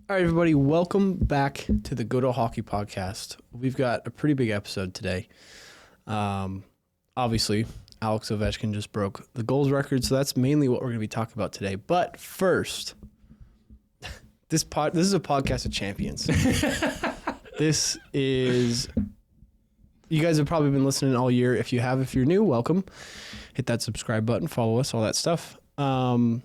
All right, everybody, welcome back to the Go to Hockey podcast. We've got a pretty big episode today. Obviously, Alex Ovechkin just broke the goals record, so that's mainly what we're going to be talking about today. But first, this is a podcast of champions. This is... You guys have probably been listening all year. If you're new, welcome. Hit that subscribe button, follow us, all that stuff. But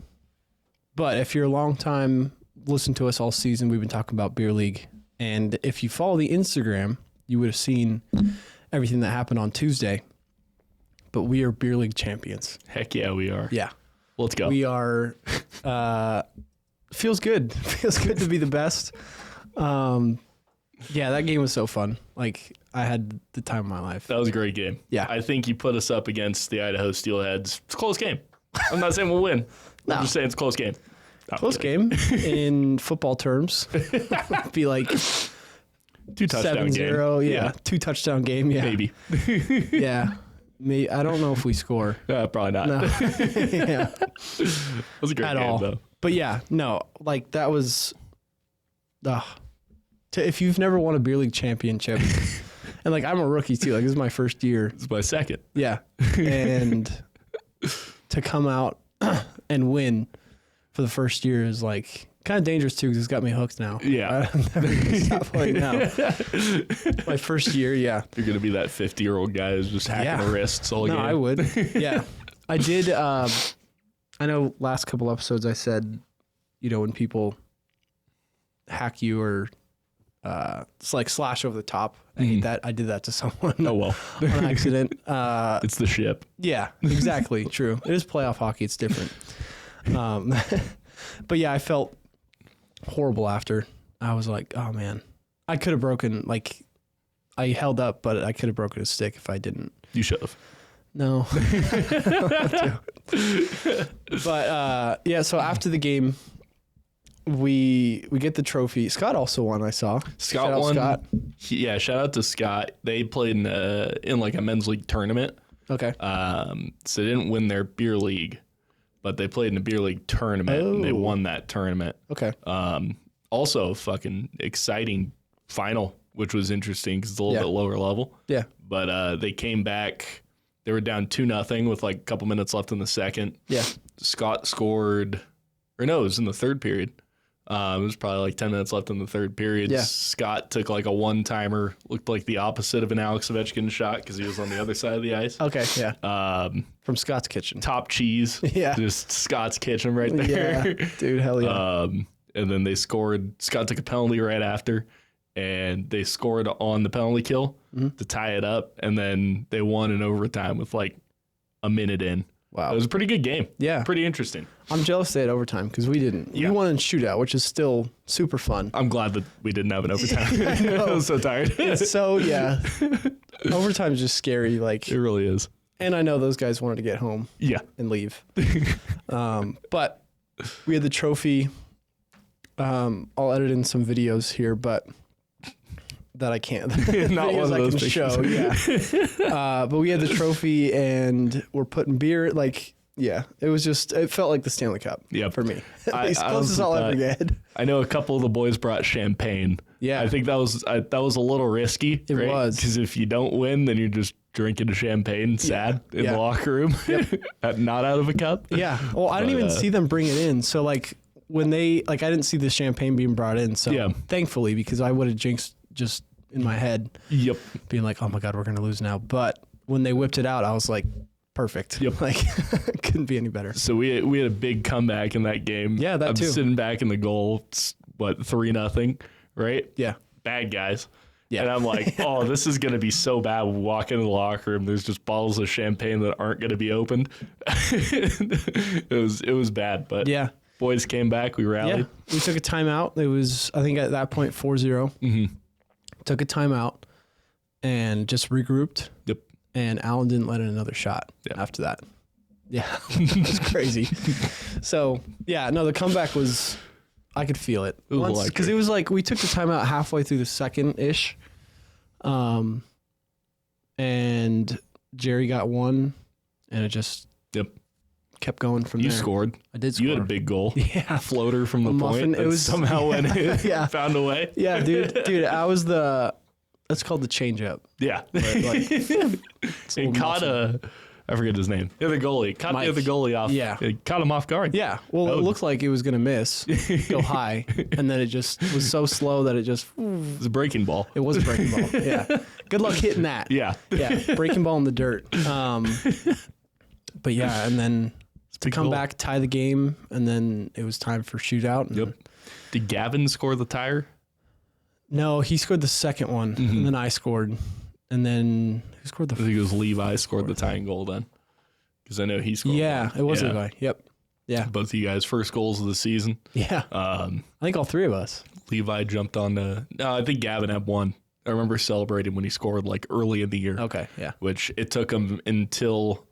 if you're a long time... Listen to us all season. We've been talking about beer league, and if you follow the Instagram, you would have seen everything that happened on Tuesday. But we are beer league champions. Heck yeah, we are. Yeah, let's go. We are. Feels good. Feels good to be the best. Yeah, that game was so fun. Like, I had the time of my life. That was a great game. Yeah, I think you put us up against the Idaho Steelheads. It's a close game. I'm not saying we'll win. No. I'm just saying it's a close game. Close game in football terms. Be like 2 touchdown 7-0. game. Yeah, 2 touchdown game. Yeah, maybe. Yeah, I don't know if we score. Probably not. No. Yeah, it was a great game though. But yeah, no, like that was. If you've never won a beer league championship, and like I'm a rookie too. Like this is my first year. It's my second. Yeah, and to come out and win for the first year is like kind of dangerous too, because it's got me hooked now. Yeah. I'm never going to stop playing now. My first year, yeah. You're going to be that 50-year-old guy who's just hacking the wrists all game. No, I would. Yeah. I did, I know last couple episodes I said, when people hack you or it's like slash over the top. I hate that. I did that to someone. Oh, well. On accident. It's the ship. Yeah, exactly. True. It is playoff hockey. It's different. But yeah, I felt horrible after. I was like, oh man, I could have broken, like, I held up, but I could have broken a stick if I didn't. You should have. No. But yeah, so after the game, we get the trophy. Scott also won, I saw. Scott won. Scott. Yeah, shout out to Scott. They played in like a men's league tournament. Okay. So they didn't win their beer league, but they played in a beer league tournament and they won that tournament. Okay. Also, fucking exciting final, which was interesting because it's a little bit lower level. Yeah. But they came back. They were down 2-0 with like a couple minutes left in the second. Yeah. Scott scored, or no, it was in the third period. It was probably like 10 minutes left in the third period. Yeah. Scott took like a one-timer, looked like the opposite of an Alex Ovechkin shot because he was on the other side of the ice. Okay, yeah. From Scott's kitchen. Top cheese. Yeah. Just Scott's kitchen right there. Yeah, dude, hell yeah. And then they scored. Scott took a penalty right after, and they scored on the penalty kill to tie it up, and then they won in overtime with like a minute in. Wow. It was a pretty good game. Yeah. Pretty interesting. I'm jealous they had overtime because we didn't. Yeah. We won in shootout, which is still super fun. I'm glad that we didn't have an overtime. I know. I was so tired. So, yeah. Overtime's just scary. Like, It really is. and I know those guys wanted to get home and leave. But we had the trophy. I'll edit in some videos here, but that I can't. Not one of those pictures. Show, yeah. But we had the trophy, and we're putting beer. Like, yeah, it felt like the Stanley Cup. For me. At least closest I'll ever get. I know a couple of the boys brought champagne. Yeah, I think that was a little risky. It was, because if you don't win, then you're just drinking champagne, sad in the locker room, not out of a cup. Yeah. Well, I didn't even see them bring it in. So like when they I didn't see the champagne being brought in. So thankfully, because I would have jinxed just in my head. Yep. Being like, oh my God, we're gonna lose now. But when they whipped it out, I was like, perfect. Yep. Like couldn't be any better. So we had a big comeback in that game. Yeah, that I'm too. Sitting back in the goal, it's, 3-0, right? Yeah. Bad guys. Yeah. And I'm like, oh, this is going to be so bad. We walk into the locker room, there's just bottles of champagne that aren't going to be opened. It was bad, but boys came back. We rallied. Yeah. We took a timeout. It was, I think at that point, 4-0. Mm-hmm. Took a timeout and just regrouped. Yep. And Allen didn't let in another shot after that. Yeah. It was crazy. So, yeah, no, the comeback was... I could feel it. Because it was like we took the timeout halfway through the second-ish. And Jerry got one, and it just kept going from You there. scored. I did score. You had a big goal. Yeah. Floater from the muffin, point. It was somehow went in. Yeah. Found a way. Yeah, dude, I was that's called the change up. Yeah. Like, It caught I forget his name. Yeah, the goalie. Caught the other goalie off. Yeah. It caught him off guard. Yeah. Well, it looked like it was going to miss, go high, and then it just was so slow that it just... It was a breaking ball. It was a breaking ball. Yeah. Good luck hitting that. Yeah. Yeah. Breaking ball in the dirt. But yeah, and then to come back, tie the game, and then it was time for shootout. Yep. Did Gavin score the tire? No, he scored the second one, and then I scored. And then who scored the I think it was Levi scored the tying goal then. Because I know he scored. Yeah, it was Levi. Yep. Yeah. Both of you guys' first goals of the season. Yeah. I think all three of us. Levi jumped on no, I think Gavin had one. I remember celebrating when he scored like early in the year. Okay, yeah. Which it took him until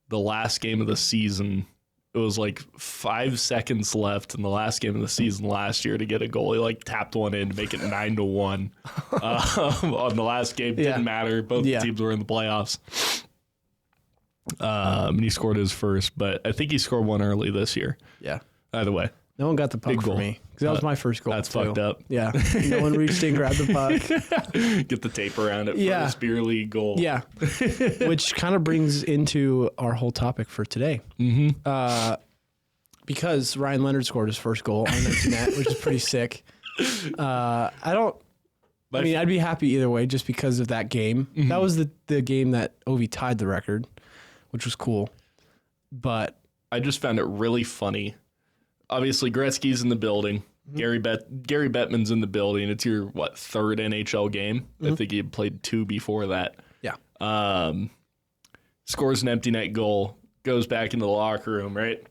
the last game of the season. It was like 5 seconds left in the last game of the season last year to get a goal. He like tapped one in to make it 9-1 on the last game. Didn't matter. Both teams were in the playoffs. And he scored his first, but I think he scored one early this year. Yeah. Either way. No one got the puck for me because that was my first goal. That's fucked up. Yeah. No one reached in, grabbed the puck. Get the tape around it for his beer league goal. Yeah. Which kind of brings into our whole topic for today. Mm-hmm. Because Ryan Leonard scored his first goal on empty net, which is pretty sick. I'd be happy either way just because of that game. Mm-hmm. That was the game that Ovi tied the record, which was cool. But I just found it really funny. Obviously, Gretzky's in the building. Mm-hmm. Gary Bettman's in the building. It's your, third NHL game? Mm-hmm. I think he had played 2 before that. Yeah. Scores an empty net goal, goes back into the locker room, right?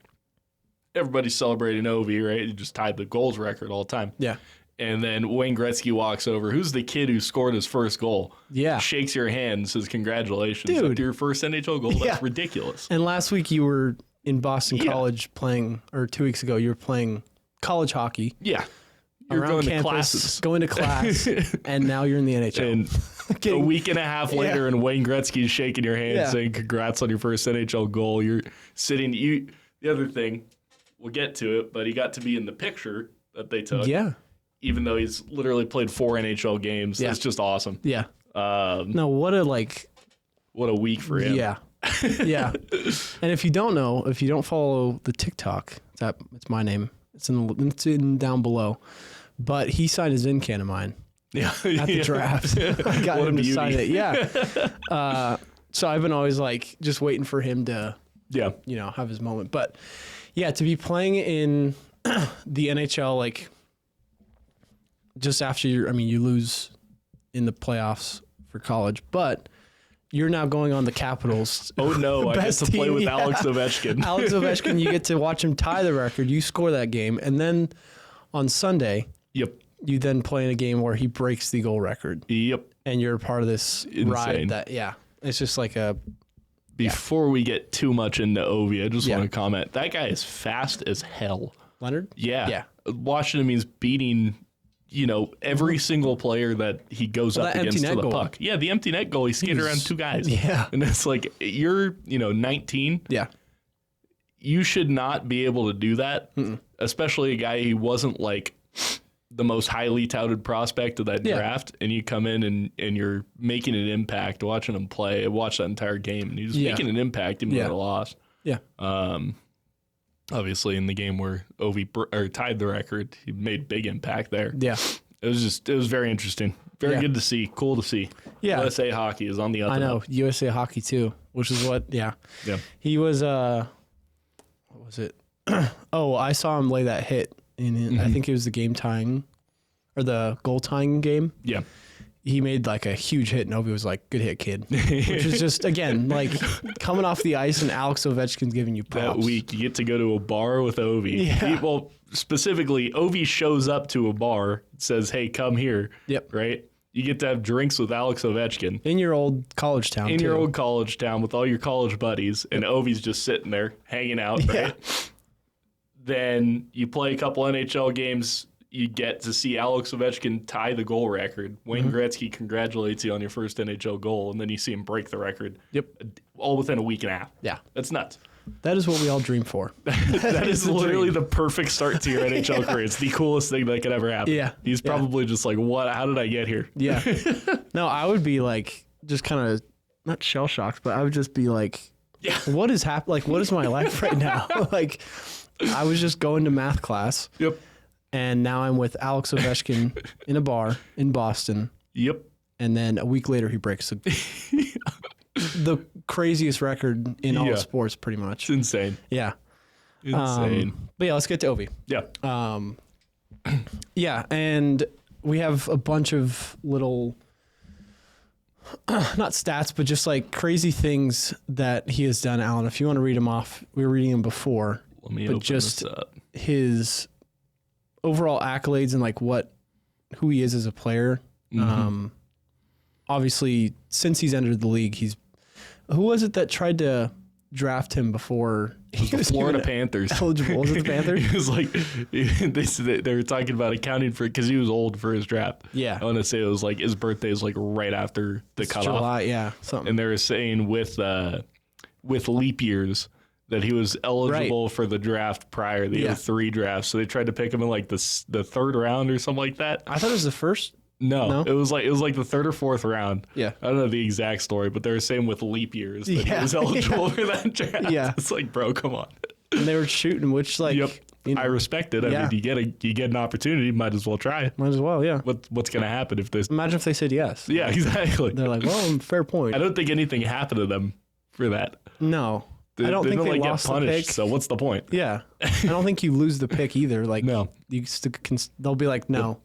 Everybody's celebrating Ovi, right? He just tied the goals record all the time. Yeah. And then Wayne Gretzky walks over. Who's the kid who scored his first goal? Yeah. Shakes your hand and says, congratulations. Dude. After your first NHL goal? That's ridiculous. And last week you were in Boston College playing, or 2 weeks ago, you were playing college hockey. Yeah. You're around going campus, to classes. Going to class, and now you're in the NHL. And a week and a half later, and Wayne Gretzky's shaking your hand saying, congrats on your first NHL goal. You're sitting, the other thing, we'll get to it, but he got to be in the picture that they took. Yeah. Even though he's literally played 4 NHL games. That's just awesome. Yeah. No, what a week for him. Yeah. Yeah. And if you don't follow the TikTok, it's my name. It's in down below. But he signed his in can of mine. Yeah. At the draft. I got him to sign it. Yeah. So I've been always just waiting for him to have his moment. But yeah, to be playing in the NHL just after you lose in the playoffs for college, but you're now going on the Capitals. Oh no, I get to play with Alex Ovechkin. Alex Ovechkin, you get to watch him tie the record. You score that game, and then on Sunday, you then play in a game where he breaks the goal record. Yep. And you're part of this ride it's just like a... Before we get too much into Ovi, I just want to comment. That guy is fast as hell. Leonard? Yeah. Yeah. Watching him, he's beating... every single player that he goes up against to the puck. Yeah, the empty net goal, he skated around 2 guys. Yeah. And it's like, you're, 19. Yeah. You should not be able to do that, especially a guy who wasn't the most highly touted prospect of that draft. And you come in and you're making an impact, watching him play. Watch that entire game, and he's making an impact even with a loss. Yeah. Obviously, in the game where Ovi tied the record, he made big impact there. Yeah. It was very interesting. Very good to see. Cool to see. Yeah. USA Hockey is on the up and up. USA Hockey too, which is what, yeah. He was, what was it? I saw him lay that hit in, I think it was the game tying, or the goal tying game. Yeah. He made a huge hit, and Ovi was like, good hit, kid. Which is just, again, coming off the ice and Alex Ovechkin's giving you props. That week, you get to go to a bar with Ovi. Yeah. Specifically, Ovi shows up to a bar, says, hey, come here. Yep. Right? You get to have drinks with Alex Ovechkin. In your old college town, your old college town with all your college buddies, and Ovi's just sitting there, hanging out, right? Then you play a couple NHL games. You get to see Alex Ovechkin tie the goal record. Wayne Gretzky congratulates you on your first NHL goal, and then you see him break the record. Yep. All within a week and a half. Yeah. That's nuts. That is what we all dream for. That is literally the perfect start to your NHL career. It's the coolest thing that could ever happen. Yeah. He's probably just like, what? How did I get here? Yeah. No, I would be like, just kind of, not shell shocked, but I would just be like, what is happening? Like, what is my life right now? Like, I was just going to math class. Yep. And now I'm with Alex Ovechkin in a bar in Boston. Yep. And then a week later, he breaks the craziest record in all of sports, pretty much. It's insane. Yeah. Insane. But yeah, let's get to Ovi. Yeah. Yeah, and we have a bunch of little, not stats, but just like crazy things that he has done, Alan. If you want to read them off, we were reading them before. Let me open this up. His overall accolades and like who he is as a player. Mm-hmm. Obviously, since he's entered the league, who was it that tried to draft him before he was Florida Panthers eligible? Was it the Panthers? He was like, they were talking about accounting for, because he was old for his draft. Yeah, I want to say it was like his birthday is like right after the cutoff. July, yeah, something. And they were saying with leap years that he was eligible for the draft prior. They had 3 drafts, so they tried to pick him in like the 3rd round or something like that. I thought it was the first. No, it was like the 3rd or 4th round. Yeah, I don't know the exact story, but they were saying with leap years that he was eligible for that draft. Yeah, it's like, bro, come on. And they were shooting, which like, I respect it. I mean, you get an opportunity, might as well try. Might as well, yeah. What's gonna happen if this? Imagine if they said yes. Yeah, exactly. They're like, well, fair point. I don't think anything happened to them for that. No, I don't think they lost get punished. The pick. So what's the point? Yeah, I don't think you lose the pick either. Like, no, they'll be like, no,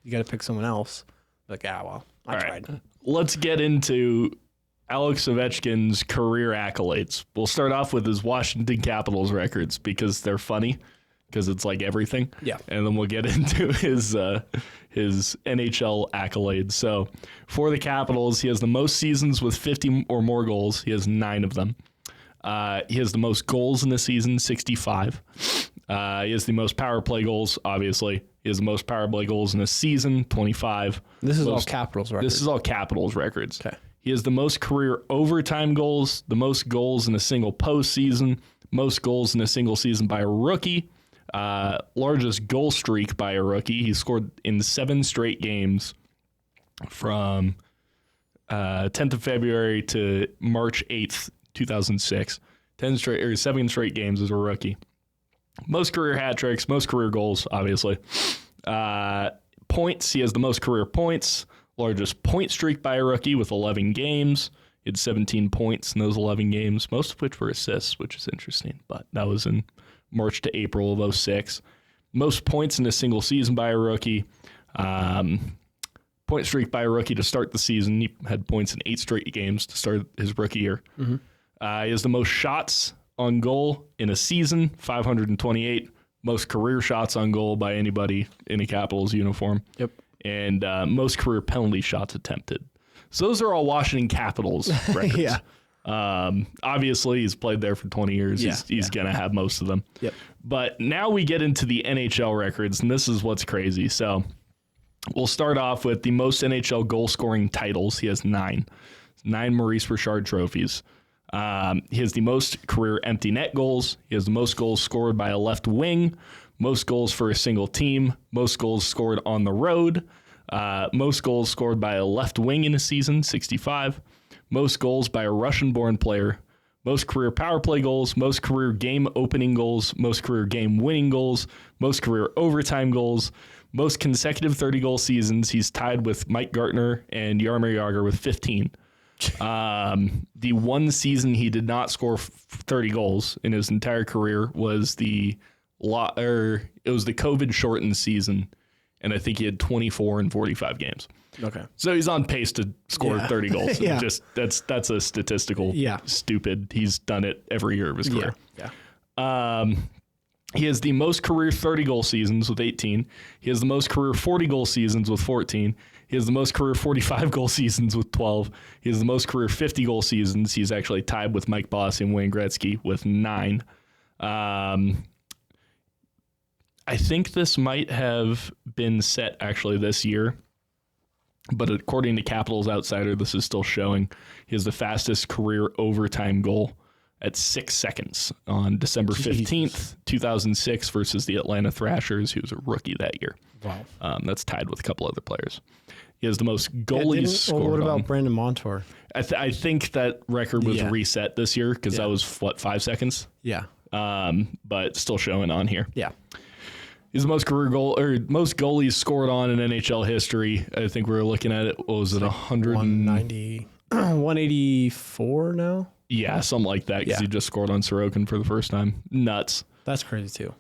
you got to pick someone else. Like, well, I tried. Right. Let's get into Alex Ovechkin's career accolades. We'll start off with his Washington Capitals records because they're funny, because it's like everything. Yeah. And then we'll get into his NHL accolades. So for the Capitals, he has the most seasons with 50 or more goals. He has 9 of them. He has the most goals in a season, 65. He has the most power play goals, obviously. He has the most power play goals in a season, 25. This is all Capitals records. This is all Capitals records. Okay. He has the most career overtime goals, the most goals in a single postseason, most goals in a single season by a rookie, largest goal streak by a rookie. He scored in 7 straight games from 10th of February to March 8th, 2006. 7 straight games as a rookie. Most career hat tricks, most career goals, obviously. Points, he has the most career points, largest point streak by a rookie with 11 games. He had 17 points in those 11 games, most of which were assists, which is interesting, but that was in March to April of 2006. Most points in a single season by a rookie. Point streak by a rookie to start the season. He had points in 8 straight games to start his rookie year. Mm-hmm. He has the most shots on goal in a season, 528. Most career shots on goal by anybody in a Capitals uniform. Yep. And most career penalty shots attempted. So those are all Washington Capitals records. Yeah. Obviously, he's played there for 20 years. Yeah, he's going to have most of them. Yep. But now we get into the NHL records, and this is what's crazy. So we'll start off with the most NHL goal-scoring titles. He has 9. 9 Maurice Richard trophies. He has the most career empty net goals. He has the most goals scored by a left wing, most goals for a single team, most goals scored on the road, most goals scored by a left wing in a season, 65, most goals by a Russian-born player, most career power play goals, most career game opening goals, most career game winning goals, most career overtime goals, most consecutive 30-goal seasons. He's tied with Mike Gartner and Jaromir Jagr with 15. The one season he did not score 30 goals in his entire career was the COVID shortened season, and I think he had 24 in 45 games. Okay, so he's on pace to score 30 goals. Yeah. Just that's a statistical stupid. He's done it every year of his career. Yeah. He has the most career 30-goal seasons with 18. He has the most career 40-goal seasons with 14. He has the most career 45-goal seasons with 12. He has the most career 50-goal seasons. He's actually tied with Mike Bossy and Wayne Gretzky with 9. I think this might have been set actually this year, but according to Capitals Outsider, this is still showing. He has the fastest career overtime goal at 6 seconds on December 15th, 2006 versus the Atlanta Thrashers, who was a rookie that year. Wow. That's tied with a couple other players. He has the most goalies scored. What about on. Brandon Montour? I think that record was reset this year because that was, 5 seconds? Yeah. But still showing on here. Yeah. He's the most most goalies scored on in NHL history. I think we were looking at it. What was it? 190, 184 now? Yeah, something like that because he just scored on Sorokin for the first time. Nuts. That's crazy too.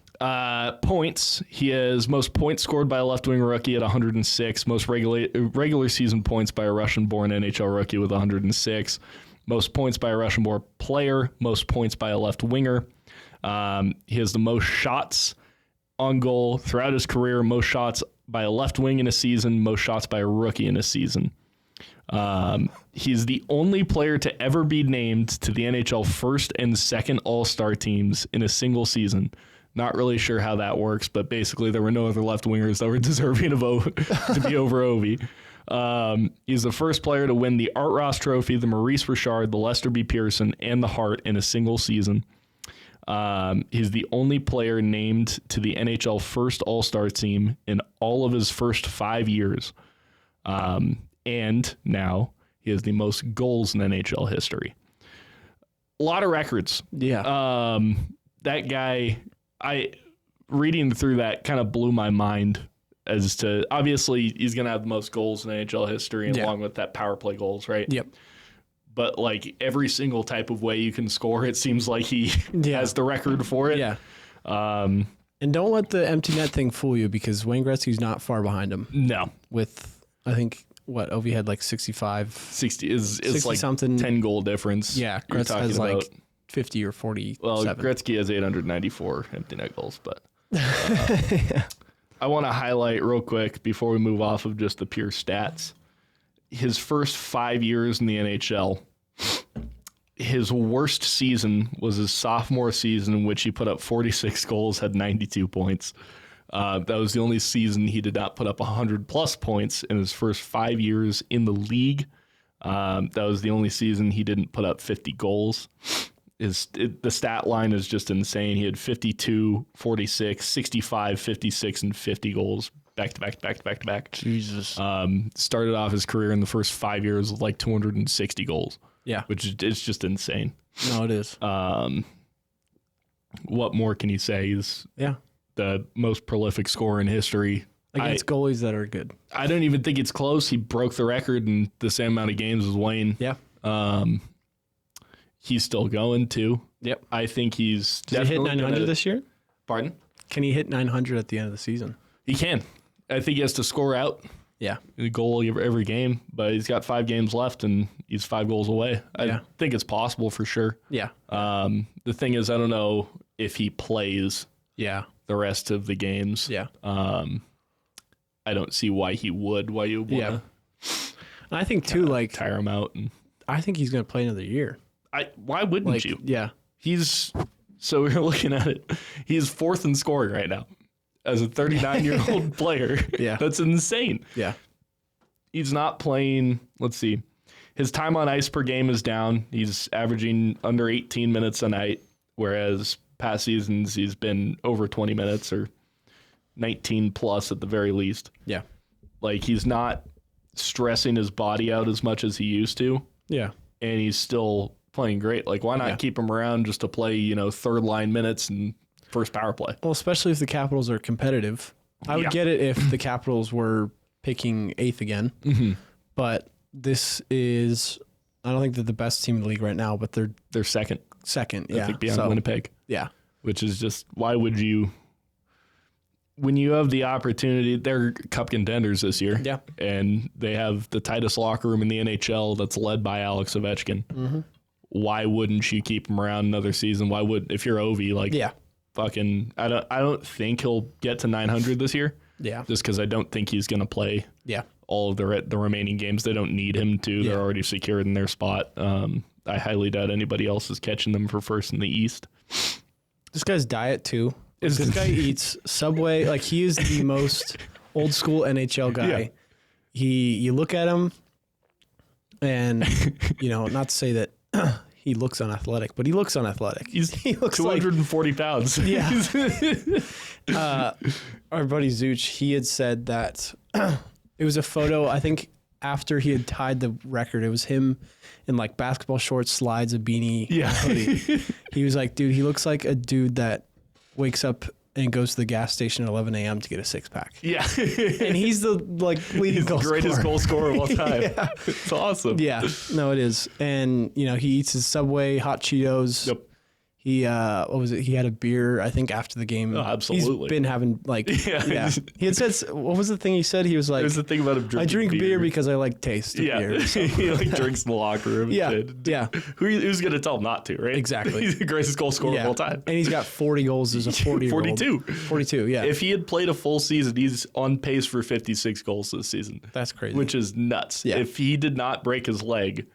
Points. He has most points scored by a left-wing rookie at 106. Most regular season points by a Russian-born NHL rookie with 106. Most points by a Russian-born player. Most points by a left winger. He has the most shots on goal throughout his career. Most shots by a left wing in a season. Most shots by a rookie in a season. He's the only player to ever be named to the NHL first and second All-Star teams in a single season. Not really sure how that works, but basically there were no other left wingers that were deserving of to be over Ovi. He's the first player to win the Art Ross Trophy, the Maurice Richard, the Lester B. Pearson, and the Hart in a single season. He's the only player named to the NHL first All-Star team in all of his first 5 years. And now he has the most goals in NHL history. A lot of records. Yeah. That guy, reading through that kind of blew my mind as to, obviously he's going to have the most goals in NHL history and along with that power play goals, right? Yep. But like every single type of way you can score, it seems like he has the record for it. Yeah. And don't let the empty net thing fool you because Wayne Gretzky's not far behind him. No. With, I think, Ovi had like 65. 60 is like something. 10 goal difference. Yeah. Gretzky has like 50 or 47. Well, Gretzky has 894 empty net goals, but I want to highlight real quick before we move off of just the pure stats. His first 5 years in the NHL, his worst season was his sophomore season in which he put up 46 goals, had 92 points. That was the only season he did not put up 100-plus points in his first 5 years in the league. That was the only season he didn't put up 50 goals. The stat line is just insane. He had 52, 46, 65, 56, and 50 goals back to back. Jesus. Started off his career in the first 5 years with like 260 goals. Yeah. Which is just insane. No, it is. What more can you say? He's the most prolific scorer in history. Against goalies that are good. I don't even think it's close. He broke the record in the same amount of games as Wayne. Yeah. He's still going too. Yep. I think he's Did he hit 900 this year? Pardon? Can he hit 900 at the end of the season? He can. I think he has to score out a goal every game, but he's got 5 games left and he's 5 goals away. I think it's possible for sure. Yeah. The thing is, I don't know if he plays the rest of the games. Yeah. I don't see why he would. Why you would? Yeah. And I think too, like tire him out. And I think he's going to play another year. Why wouldn't you? Yeah. So we're looking at it. He's 4th in scoring right now as a 39-year-old player. Yeah. That's insane. Yeah. He's not playing. Let's see. His time on ice per game is down. He's averaging under 18 minutes a night, whereas past seasons he's been over 20 minutes or 19 plus at the very least. Yeah. Like he's not stressing his body out as much as he used to. Yeah. And he's still playing great. Like, why not keep him around just to play, third line minutes and first power play? Well, especially if the Capitals are competitive. I would get it if the Capitals were picking 8th again. Mm-hmm. But this is, I don't think they're the best team in the league right now, but they're second. Second, I think beyond Winnipeg. Yeah. Which is just, why would you, when you have the opportunity, they're cup contenders this year. Yeah. And they have the tightest locker room in the NHL that's led by Alex Ovechkin. Mm-hmm. Why wouldn't you keep him around another season? Why would, if you're Ovi, fucking, I don't think he'll get to 900 this year. Yeah. Just because I don't think he's going to play all of the remaining games. They don't need him to. They're already secured in their spot. I highly doubt anybody else is catching them for first in the East. This guy's diet, too. This guy eats Subway. Like, he is the most old school NHL guy. Yeah. You look at him, and, not to say that he looks unathletic, but he looks unathletic. He looks 240 pounds. Yeah. Our buddy Zuch, he had said that it was a photo, I think, after he had tied the record. It was him in like basketball shorts, slides, a beanie, hoodie. He was like, dude, he looks like a dude that wakes up and goes to the gas station at 11 a.m. to get a six-pack. Yeah. And he's the leading goal scorer. Greatest goal scorer of all time. Yeah. It's awesome. Yeah, no, it is. And, he eats his Subway, hot Cheetos. Yep. He, what was it? He had a beer, I think, after the game. Oh, absolutely. He's been having, yeah. He had said, what was the thing he said? He was like, there's the thing about him drinking I drink beer because I like taste of beer. He drinks in the locker room and shit. Yeah. Who's going to tell him not to, right? Exactly. He's the greatest goal scorer of all time. And he's got 40 goals as a 40-year-old. 42, yeah. If he had played a full season, he's on pace for 56 goals this season. That's crazy. Which is nuts. Yeah. If he did not break his leg,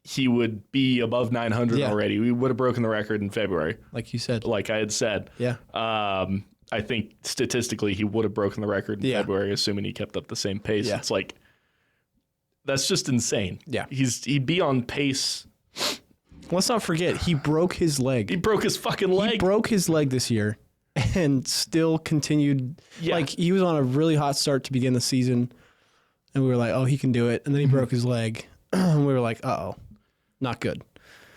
he would be above 900 already. We would have broken the record in February. Like you said. Like I had said. Yeah. I think statistically he would have broken the record in February, assuming he kept up the same pace. Yeah. It's like, that's just insane. Yeah. He'd be on pace. Let's not forget, he broke his leg. He broke his fucking leg. He broke his leg this year and still continued. Yeah. Like, he was on a really hot start to begin the season, and we were like, oh, he can do it. And then he broke his leg, and we were like, uh-oh. Not good.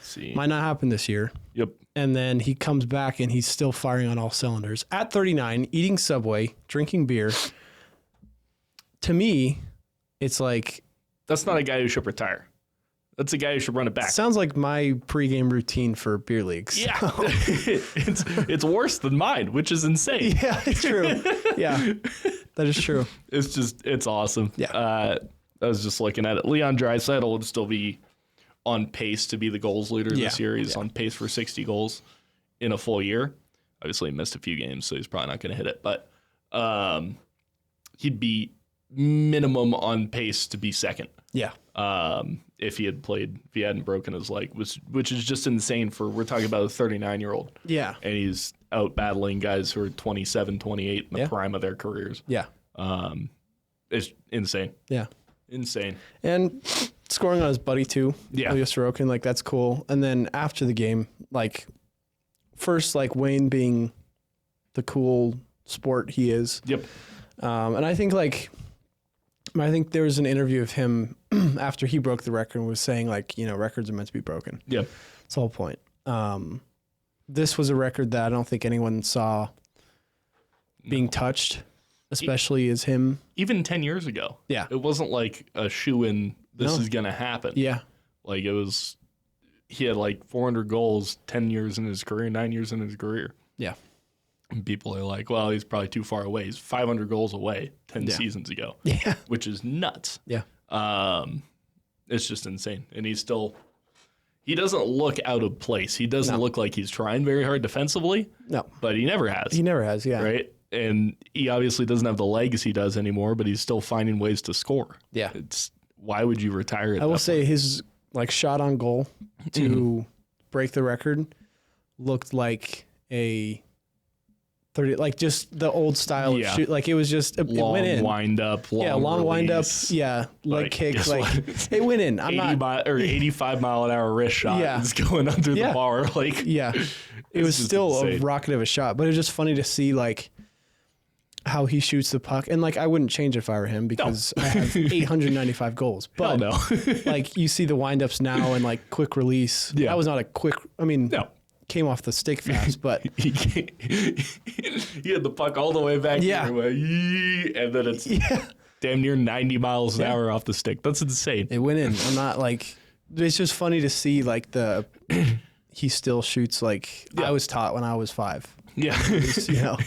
See. Might not happen this year. Yep. And then he comes back and he's still firing on all cylinders. At 39, eating Subway, drinking beer. To me, it's like... That's not a guy who should retire. That's a guy who should run it back. Sounds like my pregame routine for beer leagues. Yeah. It's worse than mine, which is insane. Yeah, it's true. Yeah, that is true. It's awesome. Yeah. I was just looking at it. Leon Draisaitl would still be on pace to be the goals leader this year. He's on pace for 60 goals in a full year. Obviously, he missed a few games, so he's probably not going to hit it. But he'd be minimum on pace to be second. Yeah. If he hadn't broken his leg, which is just insane we're talking about a 39-year-old. Yeah. And he's out battling guys who are 27, 28 in the prime of their careers. Yeah. It's insane. Yeah. Insane. And scoring on his buddy too. Yeah. Ilya Sorokin, like that's cool. And then after the game, like first, like Wayne being the cool sport he is. Yep. And I think there was an interview of him after he broke the record and was saying like, records are meant to be broken. Yep. That's the whole point. This was a record that I don't think anyone saw being touched, especially as him. Even 10 years ago. Yeah. It wasn't like a shoe-in, this is going to happen. Yeah. Like he had like 400 goals 10 years in his career, 9 years in his career. Yeah. And people are like, well, he's probably too far away. He's 500 goals away 10 seasons ago. Yeah. Which is nuts. Yeah. It's just insane. And he doesn't look out of place. He doesn't look like he's trying very hard defensively. No. But he never has. He never has, yeah. Right? And he obviously doesn't have the legs he does anymore, but he's still finding ways to score. Yeah. Why would you retire at I will say his shot on goal to break the record looked like a 30, like just the old style of shoot. Like it was just it went in. Wind up, long wind up, leg kick, it went in. 85 mile an hour wrist shot is going under the bar. It was still insane. A rocket of a shot, but it was just funny to see how he shoots the puck. And I wouldn't change it if I were him because I have 895 goals. But you see the windups now and quick release. Yeah. That was not a quick. I mean, came off the stick fast, but he had the puck all the way back here, and then it's damn near 90 miles an hour off the stick. That's insane. It went in. I'm not it's just funny to see he still shoots I was taught when I was 5. Yeah.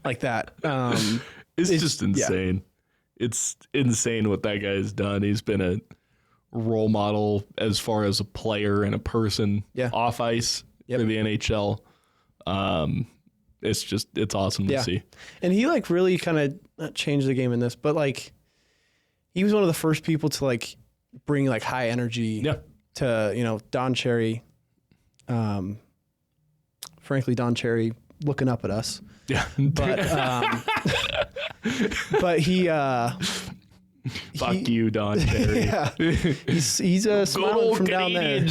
Like that. It's just insane. Yeah. It's insane what that guy's done. He's been a role model as far as a player and a person off ice for the NHL. It's awesome to see. And he really kind of not changed the game in this, but he was one of the first people to bring high energy to, Don Cherry. Frankly, Don Cherry looking up at us. Yeah. But but he Fuck you, Don Cherry. Yeah, he's a smiling from down there.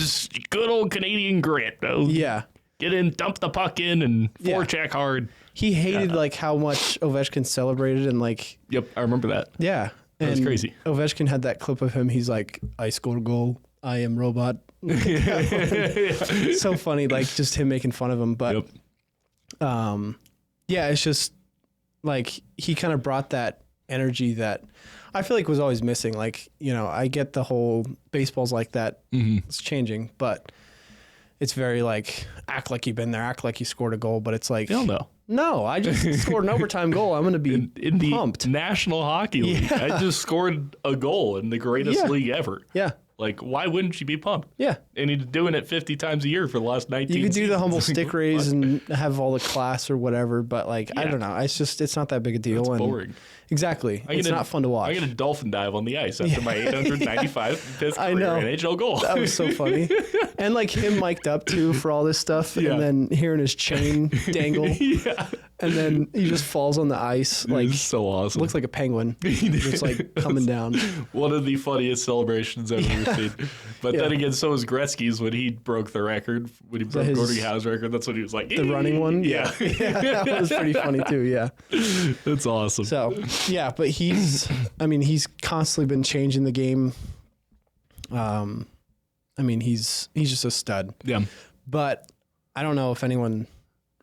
Good old Canadian grit, though. Yeah, get in, dump the puck in, and forecheck hard. He hated like how much Ovechkin celebrated and like. Yep, I remember that. Yeah, that was crazy. Ovechkin had that clip of him. He's like, "I scored a goal. I am robot." So funny, like just him making fun of him. But, yeah, it's just like he kind of brought that energy that I feel like was always missing. Like, you know, I get the whole baseball's like that. It's changing, but it's very like act like you've been there, act like you scored a goal. But it's like, hell no. No, I just scored an overtime goal. I'm going to be in pumped. The National Hockey League. Yeah. I just scored a goal in the greatest league ever. Yeah. Like, why wouldn't you be pumped? Yeah. And he's doing it 50 times a year for the last 19 You could do seasons. the humble stick raise and have all the class or whatever, but like, I don't know. It's not that big a deal. It's boring. Exactly. It's not fun to watch. I get a dolphin dive on the ice after my 895th career NHL goal. That was so funny. And like him mic'd up too for all this stuff and then hearing his chain dangle. And then he just falls on the ice. Like, so awesome. Looks like a penguin. Just like coming down. One of the funniest celebrations I've ever seen. But then again, so was Gretzky's when he broke the record. When he broke Gordie Howe's record, that's what he was like. The running one? Yeah. That was pretty funny too, yeah. That's awesome. So, yeah, but he's constantly been changing the game. He's just a stud. Yeah. But I don't know if anyone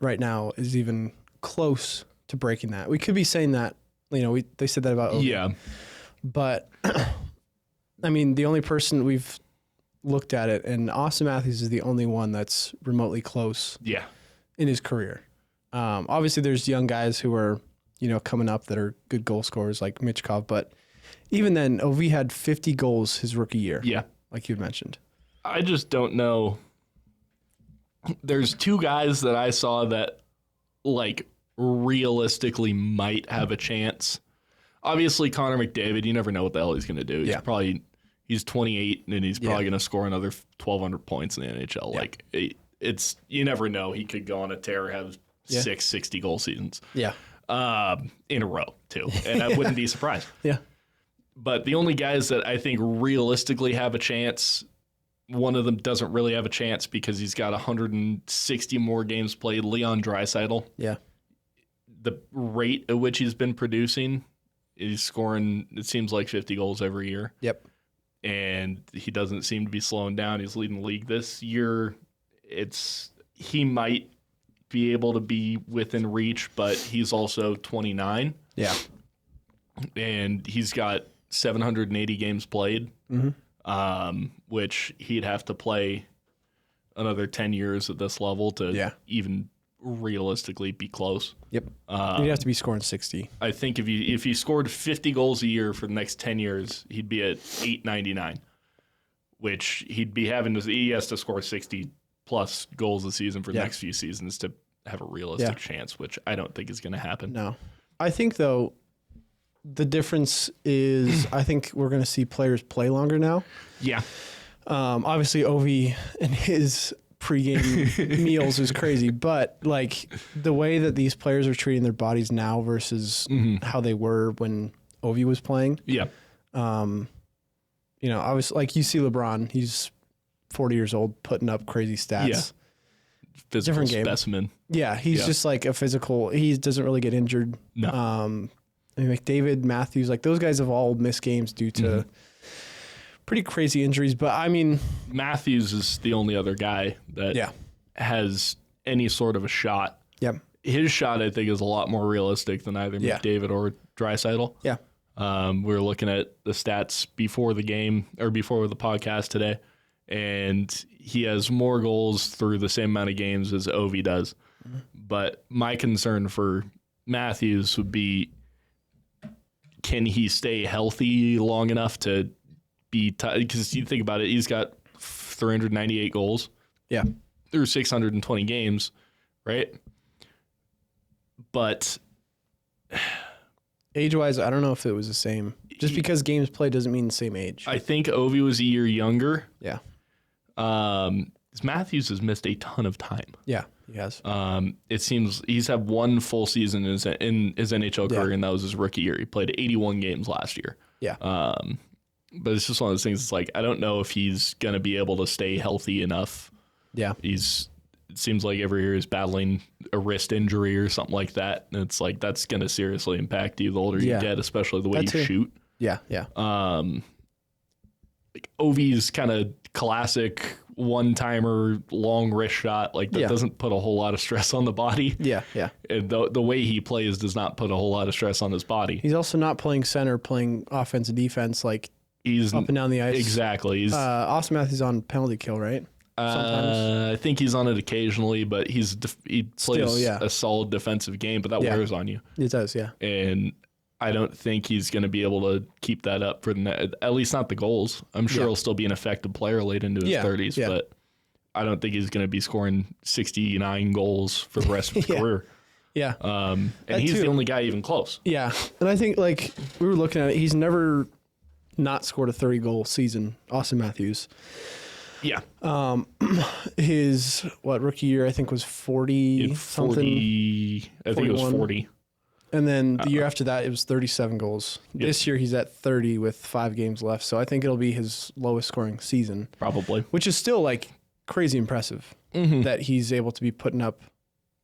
right now is even close to breaking that. We could be saying that, you know, they said that about Ovi. Yeah. But the only person we've looked at it, and Austin Matthews is the only one that's remotely close. Yeah. In his career. Obviously there's young guys who are, you know, coming up that are good goal scorers like Michkov, but even then Ovi had 50 goals his rookie year. Yeah. Like you mentioned. I just don't know. There's two guys that I saw that like realistically might have a chance. Obviously Connor McDavid, you never know what the hell he's going to do. He's 28 and he's probably going to score another 1,200 points in the NHL. Yeah. Like it's you never know. He could go on a tear, have 6 60-goal seasons. Yeah. In a row too. And I wouldn't be surprised. Yeah. But the only guys that I think realistically have a chance, one of them doesn't really have a chance because he's got 160 more games played, Leon Draisaitl. Yeah. The rate at which he's been producing, he's scoring, it seems like 50 goals every year. Yep. And he doesn't seem to be slowing down. He's leading the league this year. He might be able to be within reach, but he's also 29. Yeah. And he's got 780 games played, which he'd have to play another 10 years at this level to even realistically be close. Yep. He'd have to be scoring 60. I think if he scored 50 goals a year for the next 10 years, he'd be at 899, which he has to score 60 plus goals a season for the next few seasons to have a realistic chance, which I don't think is going to happen. No. I think, though, the difference is I think we're going to see players play longer now. Yeah. Obviously, Ovi and his pregame meals is crazy, but like the way that these players are treating their bodies now versus how they were when Ovi was playing. Yeah. You know, obviously, like you see LeBron, he's 40 years old, putting up crazy stats. Yeah. Physical different specimen. Game. Yeah, he's just like a physical. He doesn't really get injured. No. McDavid, Matthews, like those guys have all missed games due to pretty crazy injuries. But I mean, Matthews is the only other guy that has any sort of a shot. Yep. His shot, I think, is a lot more realistic than either McDavid or Draisaitl. Yeah. We were looking at the stats before the game or before the podcast today, and he has more goals through the same amount of games as Ovi does. But my concern for Matthews would be, can he stay healthy long enough to be because you think about it, he's got 398 goals. Yeah. Through 620 games, right? But age-wise, I don't know if it was the same. Just because games played doesn't mean the same age. I think Ovi was a year younger. Yeah. Matthews has missed a ton of time. Yeah. he has. It seems he's had one full season in his NHL career, and that was his rookie year. He played 81 games last year. Yeah. But it's just one of those things. It's like, I don't know if he's going to be able to stay healthy enough. Yeah. It seems like every year he's battling a wrist injury or something like that. And it's like, that's going to seriously impact you the older you get, especially the way you shoot. Yeah. Yeah. Like Ovi's kind of classic one-timer long wrist shot, like that doesn't put a whole lot of stress on the body. Yeah, yeah. And the way he plays does not put a whole lot of stress on his body. He's also not playing center, playing offense and defense, like he's up and down the ice. Exactly. He's Austin Matthews on penalty kill, right? Sometimes. I think he's on it occasionally, but he plays a solid defensive game, but that wears on you. It does, yeah. And I don't think he's going to be able to keep that up for at least not the goals. I'm sure he'll still be an effective player late into his 30s, but I don't think he's going to be scoring 69 goals for the rest of his career. Yeah. And he's the only guy even close. Yeah. And I think, like, we were looking at it, he's never not scored a 30-goal season, Austin Matthews. Yeah. His, rookie year, I think, was 40-something. I think it was 40. And then the year after that, it was 37 goals. Yep. This year, he's at 30 with 5 games left. So I think it'll be his lowest scoring season. Probably. Which is still, like, crazy impressive that he's able to be putting up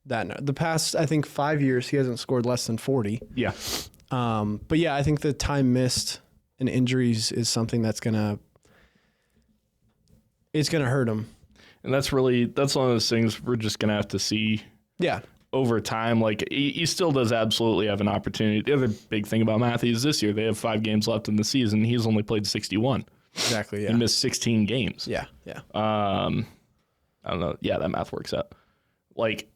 that. The past, I think, 5 years, he hasn't scored less than 40. Yeah. But, yeah, I think the time missed and injuries is something that's going to hurt him. And that's one of those things we're just going to have to see. Yeah. Over time, like he still does absolutely have an opportunity. The other big thing about Matthews this year, they have 5 games left in the season. He's only played 61. Exactly. Yeah. He missed 16 games. Yeah. Yeah. I don't know. Yeah, that math works out. Like,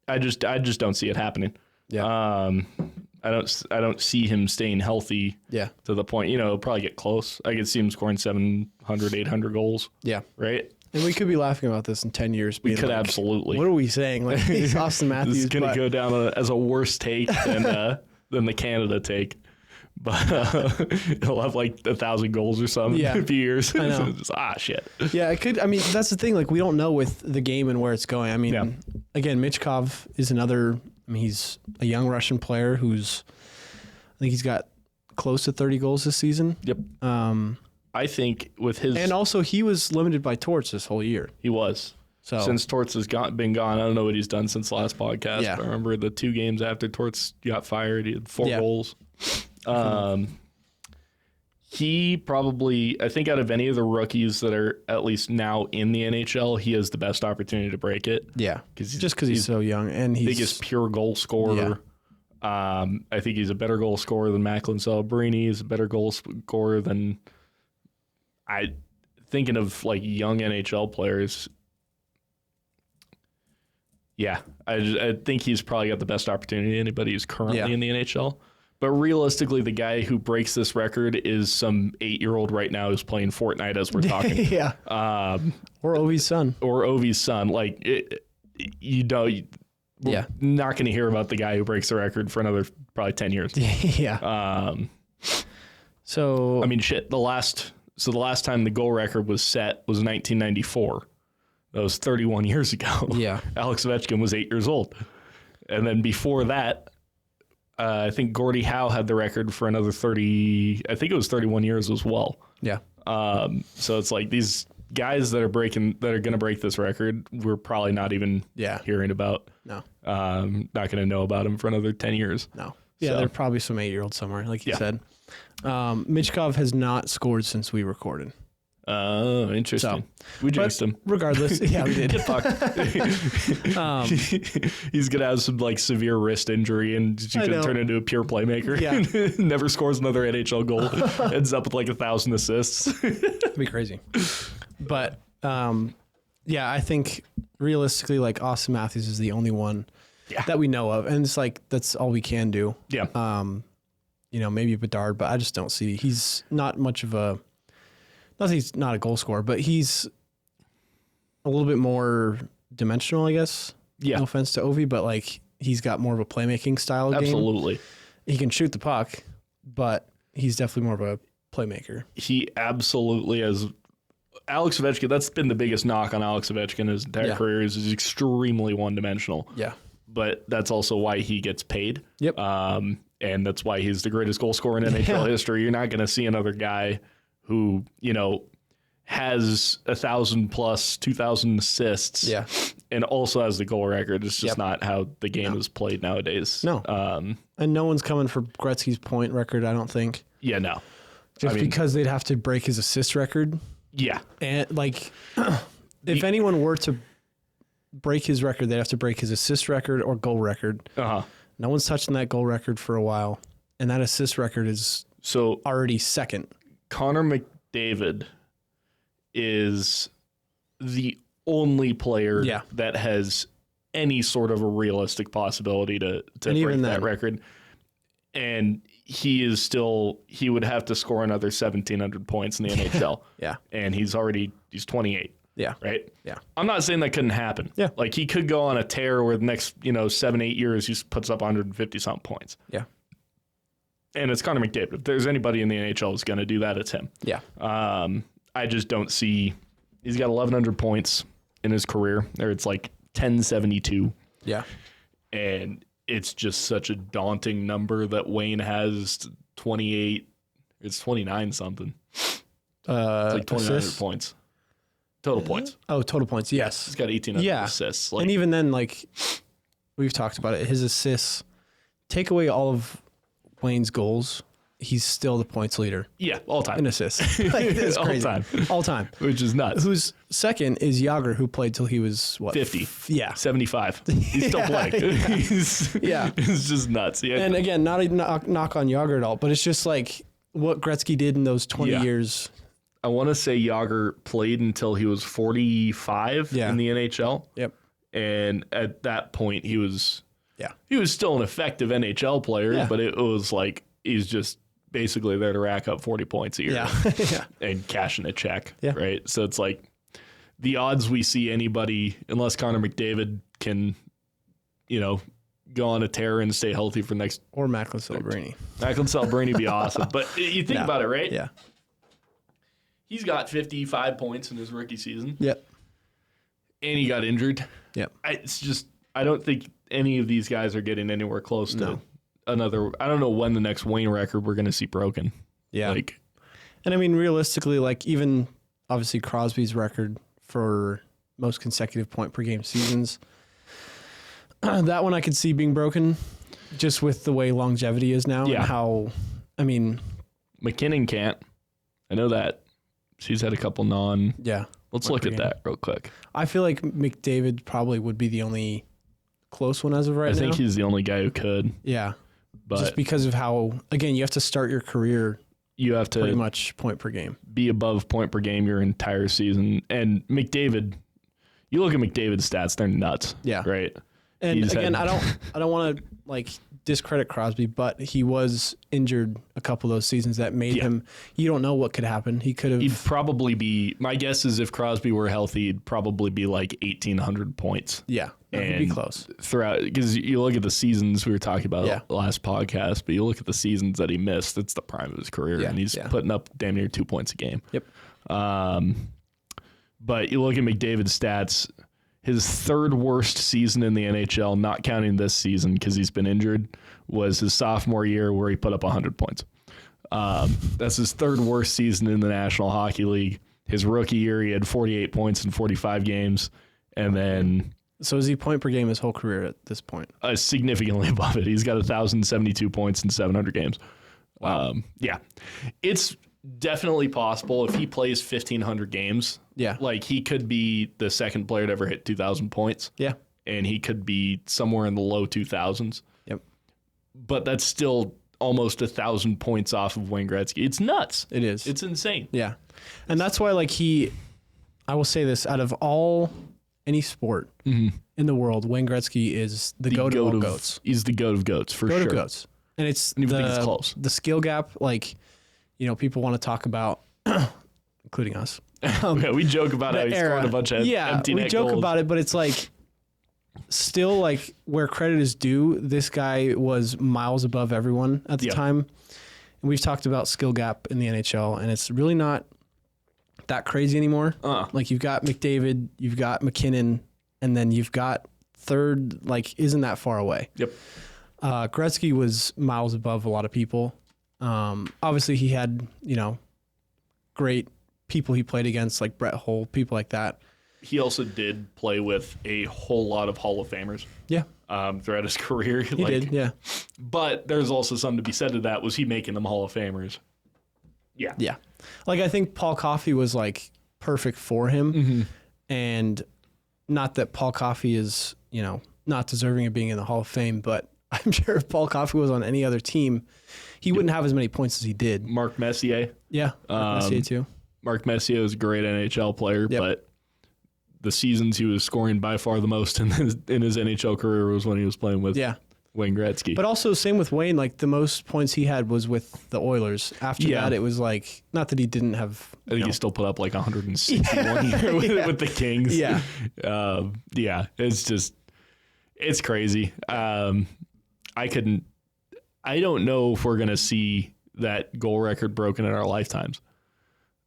I just don't see it happening. Yeah. I don't see him staying healthy. Yeah. To the point, he'll probably get close. I could see him scoring 700, 800 goals. Yeah. Right. And we could be laughing about this in 10 years. We could like, absolutely. What are we saying? Like, he's Austin Matthews. This is going to go down as a worse take than the Canada take. But he'll have like 1,000 goals or something in a few years. I know. Just, shit. Yeah, it could. I mean, that's the thing. Like, we don't know with the game and where it's going. I mean, again, Michkov is another. I mean, he's a young Russian player who's. I think he's got close to 30 goals this season. Yep. I think with his... And also, he was limited by Torts this whole year. He was. So since Torts has been gone, I don't know what he's done since the last podcast. Yeah. But I remember the 2 games after Torts got fired, he had 4 goals. He probably, I think out of any of the rookies that are at least now in the NHL, he has the best opportunity to break it. Yeah, just because he's so young. And he's... biggest pure goal scorer. Yeah. I think he's a better goal scorer than Macklin Celebrini. He's a better goal scorer than... thinking of like young NHL players. Yeah, I think he's probably got the best opportunity of anybody who's currently in the NHL. But realistically, the guy who breaks this record is some 8-year-old right now who's playing Fortnite as we're talking. Yeah. Or Ovi's son. Like, we're not going to hear about the guy who breaks the record for another probably 10 years. Yeah. So I mean, shit. The last time the goal record was set was 1994. That was 31 years ago. Yeah. Alex Ovechkin was 8 years old. And then before that, I think Gordie Howe had the record for another 30, I think it was 31 years as well. Yeah. So it's like these guys that are going to break this record, we're probably not even hearing about. No. Not going to know about them for another 10 years. No. Yeah, there are probably some 8-year-olds somewhere, like you said. Michkov has not scored since we recorded. Oh, interesting. We jinxed him. Regardless, yeah, we did. Get fucked. He's gonna have some like severe wrist injury, and he's gonna turn into a pure playmaker. Yeah, never scores another NHL goal. Ends up with like 1,000 assists. It'd be crazy. But I think realistically, like Austin Matthews is the only one that we know of, and it's like that's all we can do. Yeah. Maybe Bedard, but I just don't see. He's not much of a. Not that he's not a goal scorer, but he's a little bit more dimensional, I guess. Yeah. No offense to Ovi, but like he's got more of a playmaking style game. Absolutely. He can shoot the puck, but he's definitely more of a playmaker. He absolutely has Alex Ovechkin, that's been the biggest knock on Alex Ovechkin his entire career is he's extremely one-dimensional. Yeah. But that's also why he gets paid. Yep. And that's why he's the greatest goal scorer in NHL history. You're not going to see another guy who, has 1,000+, 2,000 assists. Yeah. And also has the goal record. It's just not how the game is played nowadays. No. And no one's coming for Gretzky's point record, I don't think. Yeah, no. Just because they'd have to break his assist record. Yeah. And if anyone were to break his record, they'd have to break his assist record or goal record. Uh-huh. No one's touching that goal record for a while. And that assist record is already second. Connor McDavid is the only player that has any sort of a realistic possibility to break that record. And he would have to score another 1,700 points in the NHL. Yeah. And he's 28. Yeah. Right? Yeah. I'm not saying that couldn't happen. Yeah. Like he could go on a tear where the next, 7-8 years he puts up 150 something points. Yeah. And it's Connor McDavid. If there's anybody in the NHL who's going to do that, it's him. Yeah. I just don't see. He's got 1,100 points in his career, or it's like 1,072. Yeah. And it's just such a daunting number that Wayne has 28. It's 29 something. It's like 2,900 points. Total points. Oh, total points. Yes. He's got 1,800 assists. And even then, we've talked about it, his assists, take away all of Wayne's goals, he's still the points leader. Yeah, all time. In assists. That's crazy. All time. Which is nuts. Who's second is Yager, who played till he was, 50. Yeah. 75. He's still playing. It's just nuts. Yeah. And again, not a knock on Yager at all, but it's just what Gretzky did in those 20 years. I want to say Yager played until he was 45 in the NHL. Yep. And at that point, he was still an effective NHL player, but it was he's just basically there to rack up 40 points a year and cash in a check, right? So it's the odds we see anybody, unless Connor McDavid can, go on a tear and stay healthy for next... Or Macklin Celebrini. Macklin Celebrini would be awesome. But you think about it, right? Yeah. He's got 55 points in his rookie season. Yep. And he got injured. Yep. I don't think any of these guys are getting anywhere close to another. I don't know when the next Wayne record we're going to see broken. Yeah. And I mean, realistically, even obviously Crosby's record for most consecutive point per game seasons, that one I could see being broken just with the way longevity is now and how, McKinnon can't. I know that. She's had a couple Let's look at that real quick. I feel like McDavid probably would be the only close one as of right now. I think he's the only guy who could. Yeah. But just because of how, again, you have to start your career. You have to pretty much point per game. Be above point per game your entire season. And McDavid, you look at McDavid's stats, they're nuts. Yeah. Right. And again, I don't want to discredit Crosby, but he was injured a couple of those seasons that made him. You don't know what could happen. He could have. He'd probably be. My guess is if Crosby were healthy, he'd probably be 1,800 points. Yeah, he'd be close throughout. Because you look at the seasons we were talking about last podcast, but you look at the seasons that he missed. It's the prime of his career, and he's putting up damn near 2 points a game. Yep. But you look at McDavid's stats. His third worst season in the NHL, not counting this season because he's been injured, was his sophomore year where he put up 100 points. That's his third worst season in the National Hockey League. His rookie year, he had 48 points in 45 games. And then... So is he point per game his whole career at this point? Significantly above it. He's got 1,072 points in 700 games. Wow. It's definitely possible if he plays 1,500 games. Yeah. He could be the second player to ever hit 2,000 points. Yeah. And he could be somewhere in the low 2,000s. Yep. But that's still almost 1,000 points off of Wayne Gretzky. It's nuts. It is. It's insane. Yeah. And that's why, I will say this, out of any sport in the world, Wayne Gretzky is the goat of all goats. He's the goat of goats, for sure. Goat of goats. And it's close. The skill gap, people want to talk about, including us. We joke about how he scored a bunch of empty net goals. We joke about it, but it's still where credit is due, this guy was miles above everyone at the time. And we've talked about skill gap in the NHL, and it's really not that crazy anymore. Like you've got McDavid, you've got McKinnon, and then you've got third, like isn't that far away. Yep. Gretzky was miles above a lot of people. Obviously he had, great people he played against, like Brett Hull, people like that. He also did play with a whole lot of Hall of Famers. Yeah. Throughout his career. He did, yeah. But there's also something to be said to that. Was he making them Hall of Famers? Yeah. Yeah. Like, I think Paul Coffey was, like, perfect for him. Mm-hmm. And not that Paul Coffey is, not deserving of being in the Hall of Fame, but I'm sure if Paul Coffey was on any other team, he wouldn't have as many points as he did. Mark Messier. Yeah, Mark Messier, too. Mark Messier was a great NHL player, but the seasons he was scoring by far the most in his NHL career was when he was playing with Wayne Gretzky. But also, same with Wayne, like the most points he had was with the Oilers. After that, it was like, not that he didn't have... I think he still put up like 161 with the Kings. Yeah. It's just, it's crazy. I don't know if we're going to see that goal record broken in our lifetimes.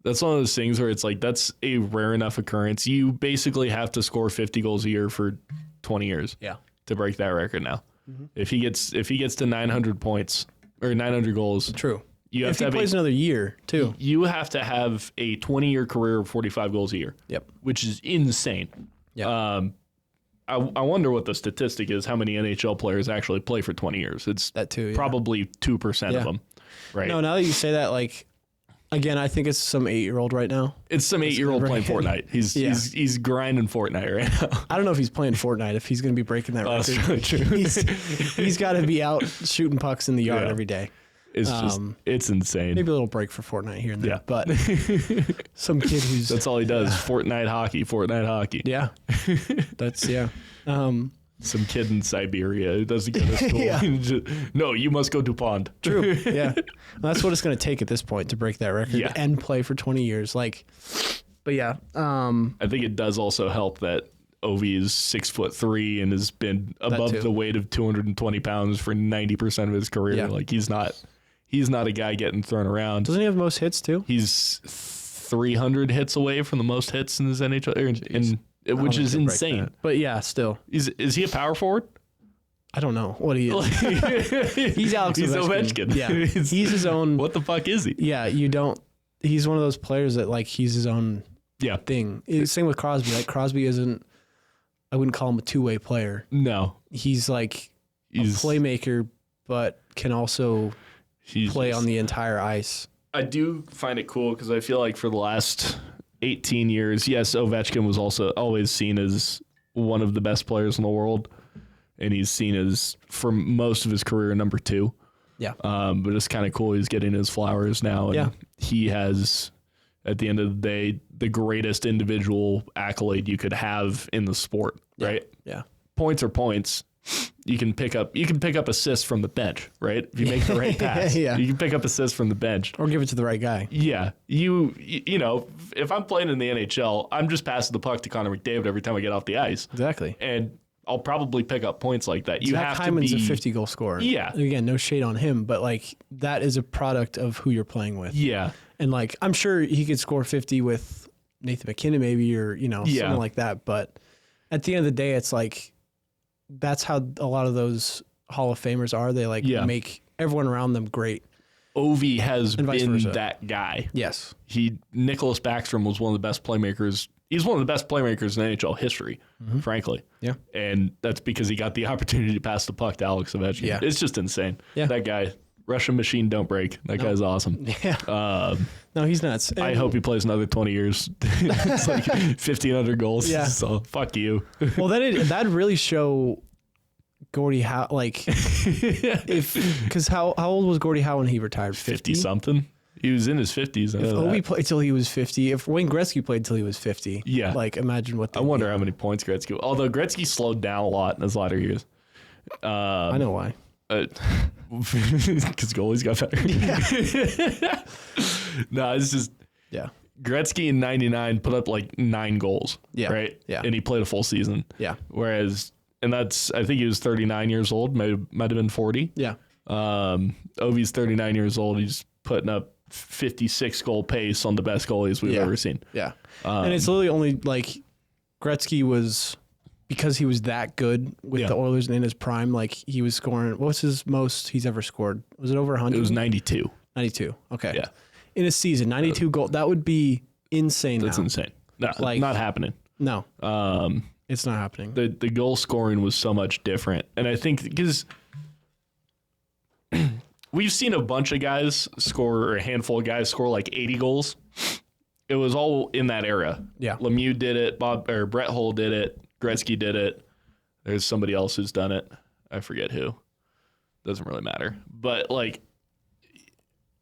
That's one of those things where it's like, that's a rare enough occurrence. You basically have to score 50 goals a year for 20 years to break that record now. Mm-hmm. If he gets to 900 points or 900 goals. True. If he plays another year too. You have to have a 20-year career of 45 goals a year. Yep. Which is insane. Yep. I wonder what the statistic is, how many NHL players actually play for 20 years. It's that too, probably 2% of them. Right. No, now that you say that, like, again, I think it's some 8-year-old right now. It's some 8-year-old playing Fortnite. He's grinding Fortnite right now. I don't know if he's playing Fortnite, if he's going to be breaking that record. That's really true. He's got to be out shooting pucks in the yard every day. It's just, it's insane. Maybe a little break for Fortnite here and there. But some kid who's... That's all he does, Fortnite hockey. Yeah. That's, some kid in Siberia who doesn't go to school. No, you must go to pond. True, yeah. Well, that's what it's going to take at this point to break that record and play for 20 years. Like, but yeah. I think it does also help that Ovi is 6'3" and has been above the weight of 220 pounds for 90% of his career. Yeah. Like, he's not a guy getting thrown around. Doesn't he have most hits too? He's 300 hits away from the most hits in his NHL, which is insane. But yeah, still. Is he a power forward? I don't know what he is. He's Alex Ovechkin. Yeah, he's his own. What the fuck is he? Yeah, you don't. He's one of those players that, like, he's his own thing. Same with Crosby. Like, Crosby isn't, I wouldn't call him a two-way player. No. He's like a playmaker, but can also play on the entire ice. I do find it cool because I feel like for the last 18 years, yes, Ovechkin was also always seen as one of the best players in the world, and he's seen as, for most of his career, number 2. Yeah. But it's kind of cool he's getting his flowers now, and he has, at the end of the day, the greatest individual accolade you could have in the sport, right? Yeah. Points are points. You can pick up assists from the bench, right? If you make the right pass, you can pick up assists from the bench, or give it to the right guy. Yeah, you know, if I'm playing in the NHL, I'm just passing the puck to Connor McDavid every time I get off the ice. Exactly, and I'll probably pick up points like that. Zach Hyman's a 50-goal scorer. Yeah, again, no shade on him, but like that is a product of who you're playing with. Yeah, and like I'm sure he could score 50 with Nathan McKinnon, maybe, or something like that. But at the end of the day, it's like, that's how a lot of those Hall of Famers are. They make everyone around them great. Ovi has been that guy. Yes. Nicholas Backstrom was one of the best playmakers. He's one of the best playmakers in NHL history, frankly. Yeah. And that's because he got the opportunity to pass the puck to Alex Ovechkin. Yeah. It's just insane. Yeah. That guy, Russian machine don't break. That guy's awesome. Yeah. No, he's nuts. I hope he plays another 20 years. It's like 1,500 goals. Yeah. So fuck you. Well, that'd really show Gordie Howe, like, because how old was Gordie Howe when he retired? 50 something. He was in his 50s. If Ovi played till he was 50, if Wayne Gretzky played till he was 50, like, imagine what. I wonder how many points Gretzky. Although Gretzky slowed down a lot in his latter years. I know why. Because goalies got better. No, it's just Gretzky in '99 put up like 9 goals. Yeah. Right. Yeah. And he played a full season. Yeah. Whereas, and I think he was 39 years old. Might have been 40. Yeah. Ovi's 39 years old. He's putting up 56 goal pace on the best goalies we've ever seen. Yeah. And it's literally only like Gretzky was, because he was that good with the Oilers and in his prime, like he was scoring, what's his most he's ever scored? Was it over 100? It was 92. 92. Okay. Yeah. In a season, 92 goal. That would be insane. That's insane. No, like, not happening. No. It's not happening. The goal scoring was so much different. And I think because we've seen a bunch of guys score, or a handful of guys score like 80 goals. It was all in that era. Yeah. Lemieux did it. Brett Hull did it. Gretzky did it. There's somebody else who's done it. I forget who. Doesn't really matter. But like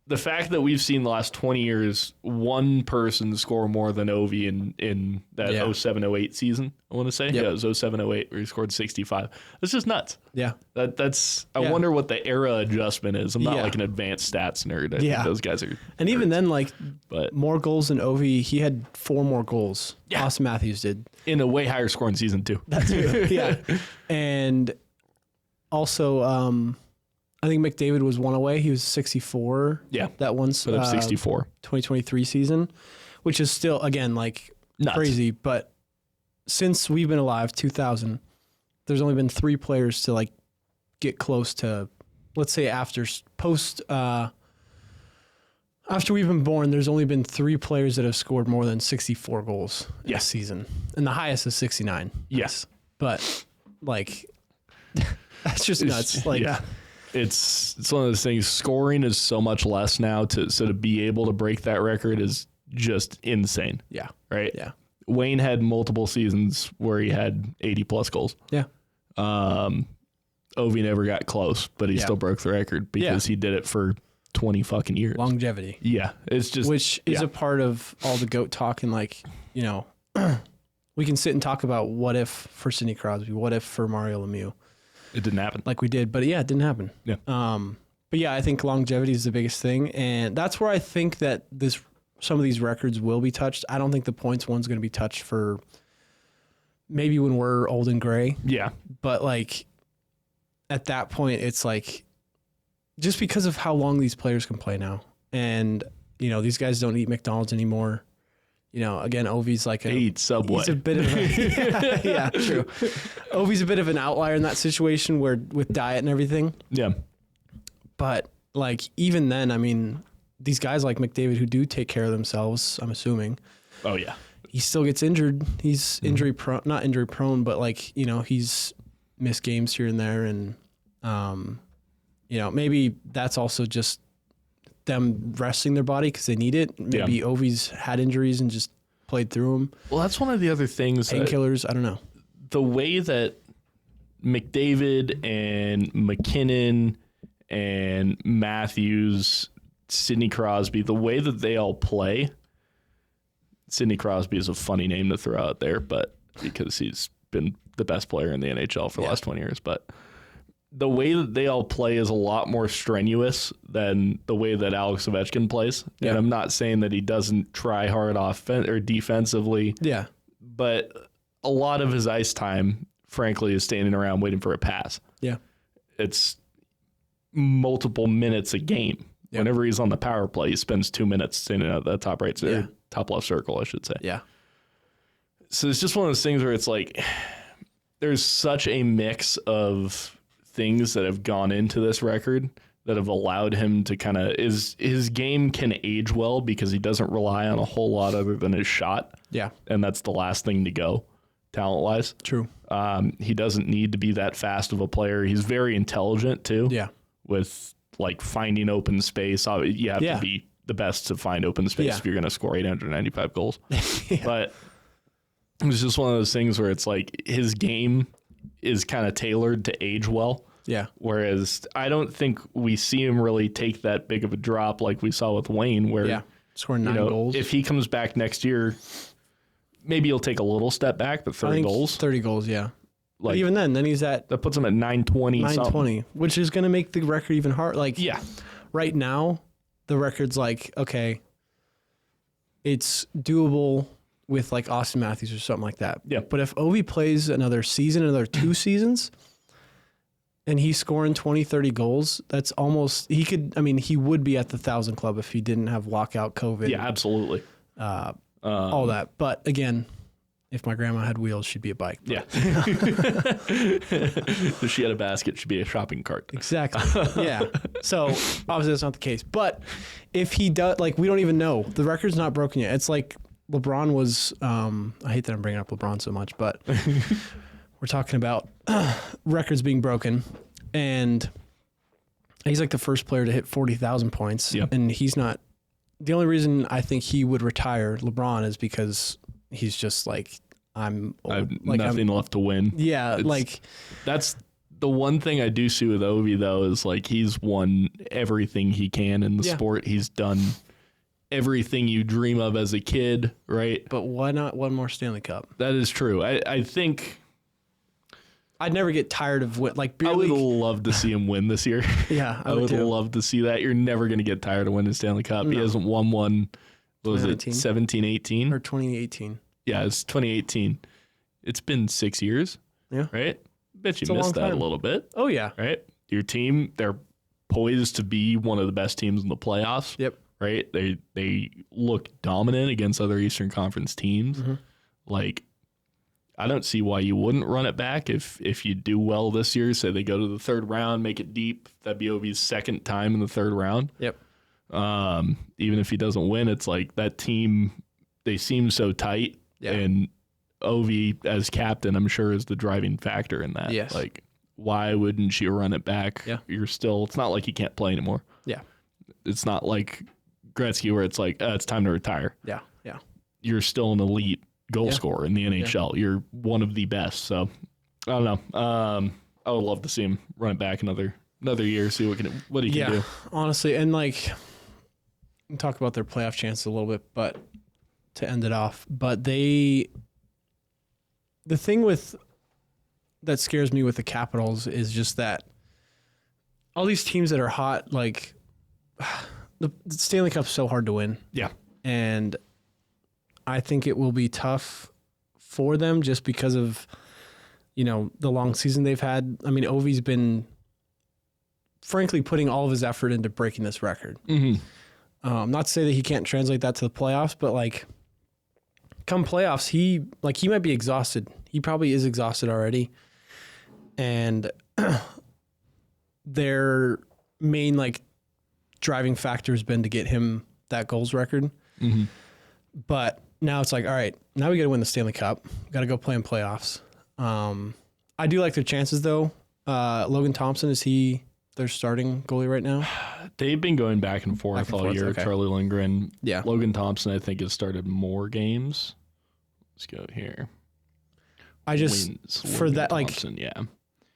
the fact that we've seen the last 20 years one person score more than Ovi in that 07-08 season, I want to say. Yeah, it was 07-08 where he scored 65. It's just nuts. Yeah. That's I wonder what the era adjustment is. I'm not like an advanced stats nerd. I think those guys are. And even then, like, more goals than Ovi. He had 4 more goals. Yeah. Austin Matthews did. In a way higher scoring season, too. That too. Yeah. And also, I think McDavid was one away. He was 64. Yeah. That one. Put up 64. 2023 season, which is still, again, like nuts. Crazy. But since we've been alive, 2000, there's only been 3 players to like get close to, let's say after we've been born, there's only been 3 players that have scored more than 64 goals in a season. And the highest is 69. Yes. But like, that's just nuts. Like, It's one of those things. Scoring is so much less now, to be able to break that record is just insane. Yeah. Right? Yeah. Wayne had multiple seasons where he had 80 plus goals. Yeah. Ovi never got close, but he still broke the record because he did it for 20 fucking years. Longevity. Yeah. It's just, which is a part of all the GOAT talk. And like, you know, we can sit and talk about what if for Sidney Crosby, what if for Mario Lemieux. It didn't happen. Like we did, but it didn't happen. Yeah. But yeah, I think longevity is the biggest thing. And that's where I think that some of these records will be touched. I don't think the points one's going to be touched for maybe when we're old and gray. Yeah. But like at that point, it's like just because of how long these players can play now. And, you know, these guys don't eat McDonald's anymore. You know, again, Ovi's like eat Subway. He's a bit of yeah, true. Ovi's a bit of an outlier in that situation where with diet and everything. Yeah. But like even then, I mean, these guys like McDavid who do take care of themselves, I'm assuming. Oh yeah. He still gets injured. He's injury prone, not injury prone, but like, you know, he's missed games here and there, and you know, maybe that's also just them resting their body because they need it. Maybe Ovi's had injuries and just played through them. Well, that's one of the other things. Painkillers, I don't know. The way that McDavid and McKinnon and Matthews, Sidney Crosby, the way that they all play. Sidney Crosby is a funny name to throw out there, but because he's been the best player in the NHL for the last 20 years, but the way that they all play is a lot more strenuous than the way that Alex Ovechkin plays. Yeah. And I'm not saying that he doesn't try hard or defensively. Yeah. But a lot of his ice time, frankly, is standing around waiting for a pass. Yeah. It's multiple minutes a game. Yeah. Whenever he's on the power play, he spends 2 minutes standing at the top right, top left circle, I should say. Yeah. So it's just one of those things where it's like there's such a mix of things that have gone into this record that have allowed him to kind of his game can age well because he doesn't rely on a whole lot other than his shot. Yeah. And that's the last thing to go talent wise. True. He doesn't need to be that fast of a player. He's very intelligent too. Yeah. With like finding open space. You have to be the best to find open space if you're going to score 895 goals. But it's just one of those things where it's like his game is kind of tailored to age well. Yeah. Whereas I don't think we see him really take that big of a drop like we saw with Wayne, where scoring 9 goals. If he comes back next year, maybe he'll take a little step back, but 30 goals. 30 goals, yeah. Like, but even then he's at that puts him at 920. 920, which is going to make the record even hard. Like, right now, the record's like, okay, it's doable with like Austin Matthews or something like that. Yeah. But if Ovi plays another season, another 2 seasons, and he's scoring 20, 30 goals, that's almost, he would be at the 1,000 club if he didn't have lockout, COVID. Yeah, absolutely. All that. But again, if my grandma had wheels, she'd be a bike. Yeah. If she had a basket, she'd be a shopping cart. Exactly. Yeah. So obviously that's not the case. But if he does, like, we don't even know. The record's not broken yet. It's like LeBron was, I hate that I'm bringing up LeBron so much, but we're talking about records being broken. And he's like the first player to hit 40,000 points. Yep. And he's not, the only reason I think he would retire, LeBron, is because he's just like, I have nothing left to win. Yeah, that's the one thing I do see with Ovi, though, is like he's won everything he can in the sport. He's done everything you dream of as a kid, right? But why not one more Stanley Cup? That is true. I think I'd never get tired of beer I would league. love to see him win this year. Yeah, I would love to see that. You're never going to get tired of winning Stanley Cup. No. He hasn't won one. What was it, 17, 18? Or 2018. Yeah, it's 2018. It's been 6 years. Yeah. Right? Bet you missed that a little bit. Oh, yeah. Right? Your team, they're poised to be one of the best teams in the playoffs. Yep. Right? They look dominant against other Eastern Conference teams. Mm-hmm. Like, I don't see why you wouldn't run it back if you do well this year. Say they go to the third round, make it deep. That'd be Ovi's second time in the third round. Yep. Even if he doesn't win, it's like that team, they seem so tight. Yeah. And Ovi as captain, I'm sure, is the driving factor in that. Yes. Like, why wouldn't you run it back? Yeah. It's not like he can't play anymore. Yeah. It's not like Gretzky where it's like, it's time to retire. Yeah. Yeah. You're still an elite goal scorer in the NHL. Yeah. You're one of the best. So I don't know. I would love to see him run it back another year, see what he can do. Honestly, and like, we'll talk about their playoff chances a little bit, but to end it off. But the thing that scares me with the Capitals is just that all these teams that are hot, like the Stanley Cup's so hard to win. Yeah. And I think it will be tough for them just because of, the long season they've had. I mean, Ovi's been, frankly, putting all of his effort into breaking this record. Mm-hmm. Not to say that he can't translate that to the playoffs, but like, come playoffs, he might be exhausted. He probably is exhausted already. And their main driving factor has been to get him that goals record. Mm-hmm. But now it's like, all right, now we got to win the Stanley Cup. Got to go play in playoffs. I do like their chances though. Logan Thompson, is he their starting goalie right now? They've been going back and forth all year. Okay. Charlie Lindgren. Yeah. Logan Thompson, I think, has started more games. Let's go here. I just, for Logan that, Thompson, yeah.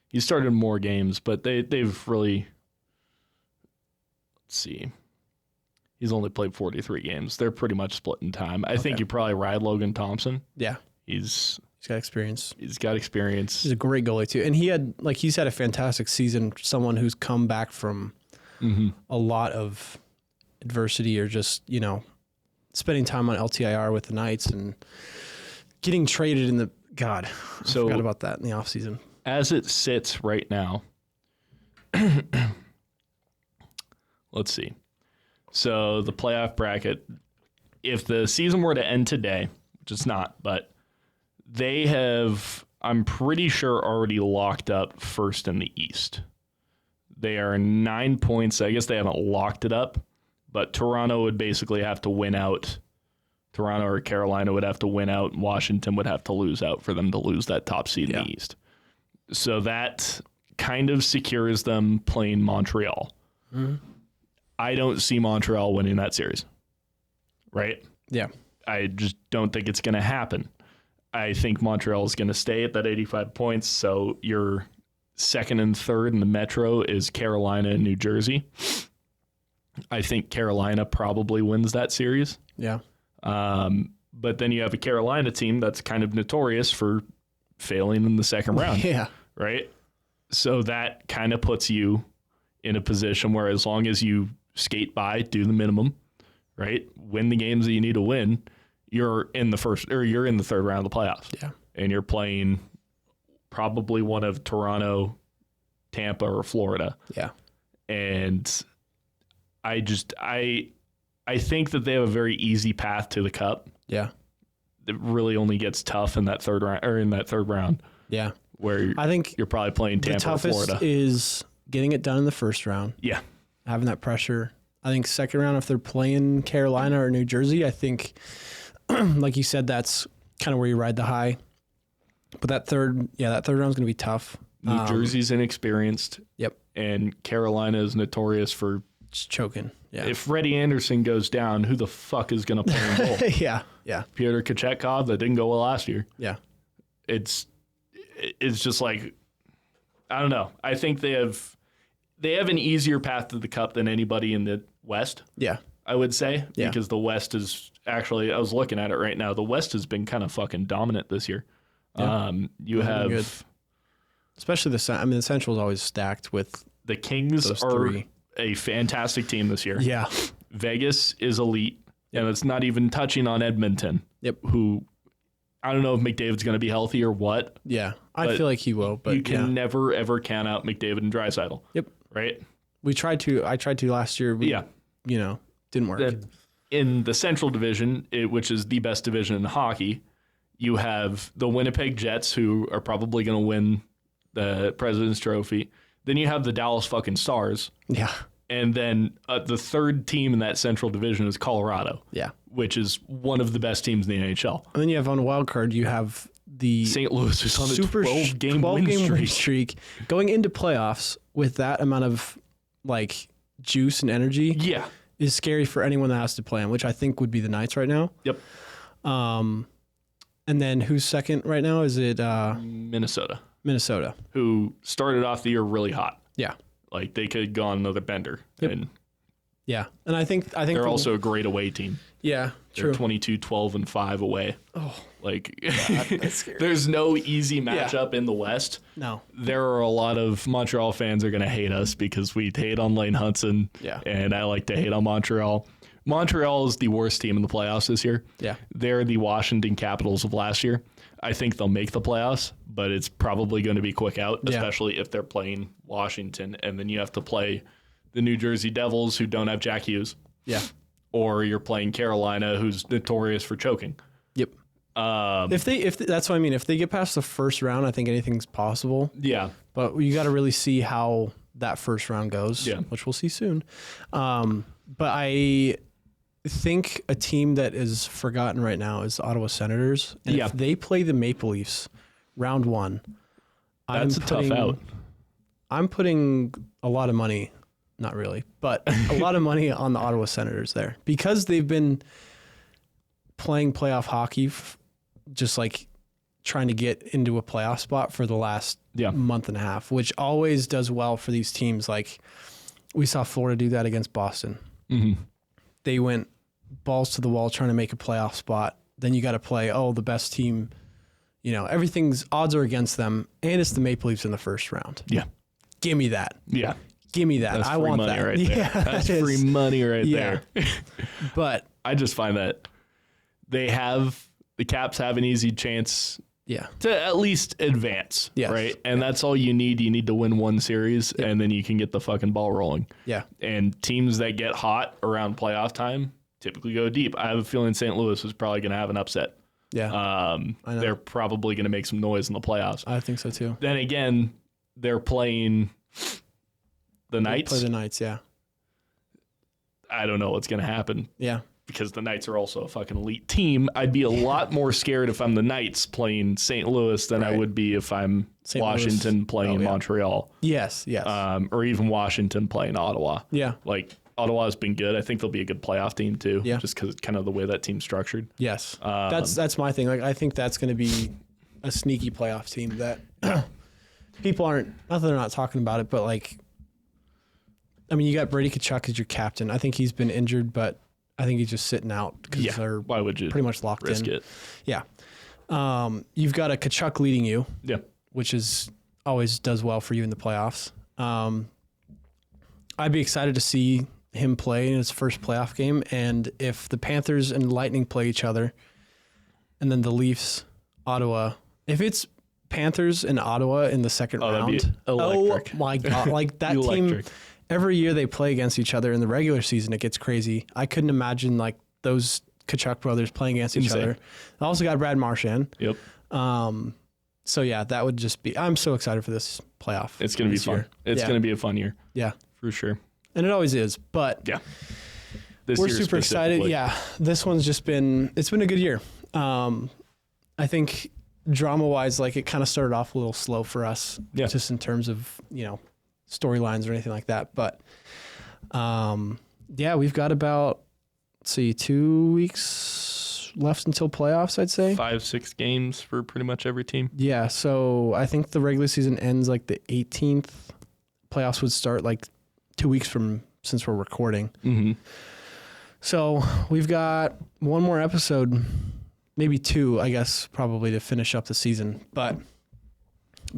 He started more games, but they've really, let's see. He's only played 43 games. They're pretty much split in time. I think you probably ride Logan Thompson. Yeah. He's got experience. He's got experience. He's a great goalie too. And he's had a fantastic season, someone who's come back from a lot of adversity or just, spending time on LTIR with the Knights and getting traded in I forgot about that in the offseason. As it sits right now, let's see. So the playoff bracket, if the season were to end today, which it's not, but they have, I'm pretty sure, already locked up first in the East. They are 9 points. I guess they haven't locked it up, but Toronto would basically have to win out. Toronto or Carolina would have to win out, and Washington would have to lose out for them to lose that top seed in the East. So that kind of secures them playing Montreal. Mm-hmm. I don't see Montreal winning that series, right? Yeah. I just don't think it's going to happen. I think Montreal is going to stay at that 85 points, so your second and third in the Metro is Carolina and New Jersey. I think Carolina probably wins that series. Yeah. But then you have a Carolina team that's kind of notorious for failing in the second round. Yeah. Right? So that kind of puts you in a position where as long as you skate by, do the minimum, right? Win the games that you need to win, you're in the third round of the playoffs. Yeah. And you're playing probably one of Toronto, Tampa or Florida. Yeah. And I think that they have a very easy path to the Cup. Yeah. It really only gets tough in that third round. Yeah. Where I think you're probably playing Tampa or Florida. The toughest is getting it done in the first round. Yeah. Having that pressure. I think second round, if they're playing Carolina or New Jersey, I think, like you said, that's kind of where you ride the high. But that third round is going to be tough. New Jersey's inexperienced. Yep. And Carolina is notorious for just choking. Yeah. If Freddie Anderson goes down, who the fuck is going to play in goal? Yeah. Yeah. Pyotr Kochetkov, that didn't go well last year. Yeah. It's just like, I don't know. I think they have an easier path to the Cup than anybody in the West. Yeah. I would say. Yeah. Because the West is actually, I was looking at it right now, the West has been kind of fucking dominant this year. Yeah. You have... Good. Especially the Central is always stacked with the Kings are three. A fantastic team this year. Yeah. Vegas is elite. Yep. And it's not even touching on Edmonton. Yep. Who, I don't know if McDavid's going to be healthy or what. Yeah. I feel like he will, but you can never, ever count out McDavid and Draisaitl. Yep. Right? I tried to last year. Didn't work. In the Central Division, which is the best division in hockey, you have the Winnipeg Jets, who are probably going to win the President's Trophy. Then you have the Dallas fucking Stars. Yeah. And then the third team in that Central Division is Colorado. Yeah. Which is one of the best teams in the NHL. And then you have on wild card, you have the St. Louis is on a super 12-game win streak. Going into playoffs with that amount of like juice and energy. Yeah. Is scary for anyone that has to play them, which I think would be the Knights right now. Yep. And then who's second right now? Is it Minnesota? Minnesota, who started off the year really hot. Yeah. Like they could go on another bender. Yep. And yeah. And I think they're also a great away team. Yeah, they're true. 22-12-5 away. Oh. Like God, that's scary. There's no easy matchup in the West. No. There are a lot of Montreal fans are going to hate us because we hate on Lane Hudson. Yeah. And I like to hate on Montreal. Montreal is the worst team in the playoffs this year. Yeah. They're the Washington Capitals of last year. I think they'll make the playoffs, but it's probably going to be quick out, especially if they're playing Washington. And then you have to play the New Jersey Devils, who don't have Jack Hughes. Yeah. Or you're playing Carolina, who's notorious for choking. Yep. If that's what I mean. If they get past the first round, I think anything's possible. Yeah. But you got to really see how that first round goes, which we'll see soon. But I think a team that is forgotten right now is the Ottawa Senators. And if they play the Maple Leafs round one, that's a tough out. I'm putting a lot of money, not really, but a lot of money on the Ottawa Senators there because they've been playing playoff hockey, just like trying to get into a playoff spot for the last month and a half, which always does well for these teams. Like we saw Florida do that against Boston. Mm-hmm. They went balls to the wall trying to make a playoff spot. Then you got to play, the best team, everything's odds are against them. And it's the Maple Leafs in the first round. Yeah. Give me that. Yeah. Give me that. That's I want that. Right there. Yeah, that's free money right there. But I just find that the Caps have an easy chance to at least advance. Yes. Right. And that's all you need. You need to win one series and then you can get the fucking ball rolling. Yeah. And teams that get hot around playoff time typically go deep. I have a feeling St. Louis is probably going to have an upset. Yeah. They're probably going to make some noise in the playoffs. I think so too. Then again, they're playing the Knights. Play the Knights, yeah. I don't know what's going to happen. Yeah. Because the Knights are also a fucking elite team. I'd be a lot more scared if I'm the Knights playing St. Louis than I would be if I'm St. Washington Louis. playing Montreal. Yes. Or even Washington playing Ottawa. Yeah. Like, Ottawa's been good. I think they'll be a good playoff team too. Yeah. Just because kind of the way that team's structured. Yes. That's my thing. Like, I think that's going to be a sneaky playoff team that people aren't, not that they're not talking about it, but like, I mean, you got Brady Tkachuk as your captain. I think he's been injured, but I think he's just sitting out because they're why would you pretty much locked risk in. It? Yeah. You've got a Tkachuk leading you, which is always does well for you in the playoffs. I'd be excited to see him play in his first playoff game, and if the Panthers and Lightning play each other, and then the Leafs, Ottawa, if it's Panthers in Ottawa in the second that'd be round. electric. Oh my God. Like that team, every year they play against each other in the regular season, it gets crazy. I couldn't imagine like those Tkachuk brothers playing against each other. I also got Brad Marchand. Yep. So yeah, that would just be, I'm so excited for this playoff. It's going to be fun. It's going to be a fun year. Yeah. For sure. And it always is, but yeah, we're super excited. Yeah. This one's just been, it's been a good year. I think drama wise, like it kind of started off a little slow for us just in terms of, storylines or anything like that. But, yeah, we've got about, 2 weeks left until playoffs, I'd say. 5-6 games for pretty much every team. Yeah. So I think the regular season ends like the 18th. Playoffs would start like 2 weeks from since we're recording. Mm-hmm. So we've got one more episode, maybe 2, I guess, probably to finish up the season. But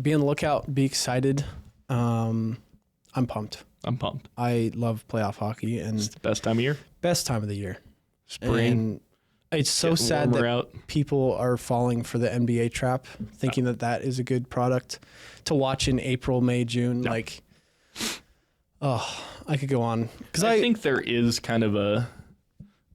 be on the lookout, be excited. I'm pumped. I love playoff hockey, and it's the best time of year. Best time of the year. Spring. And it's so sad that people are falling for the NBA trap, thinking that is a good product to watch in April, May, June. No. Like, I could go on. Because I think there is kind of a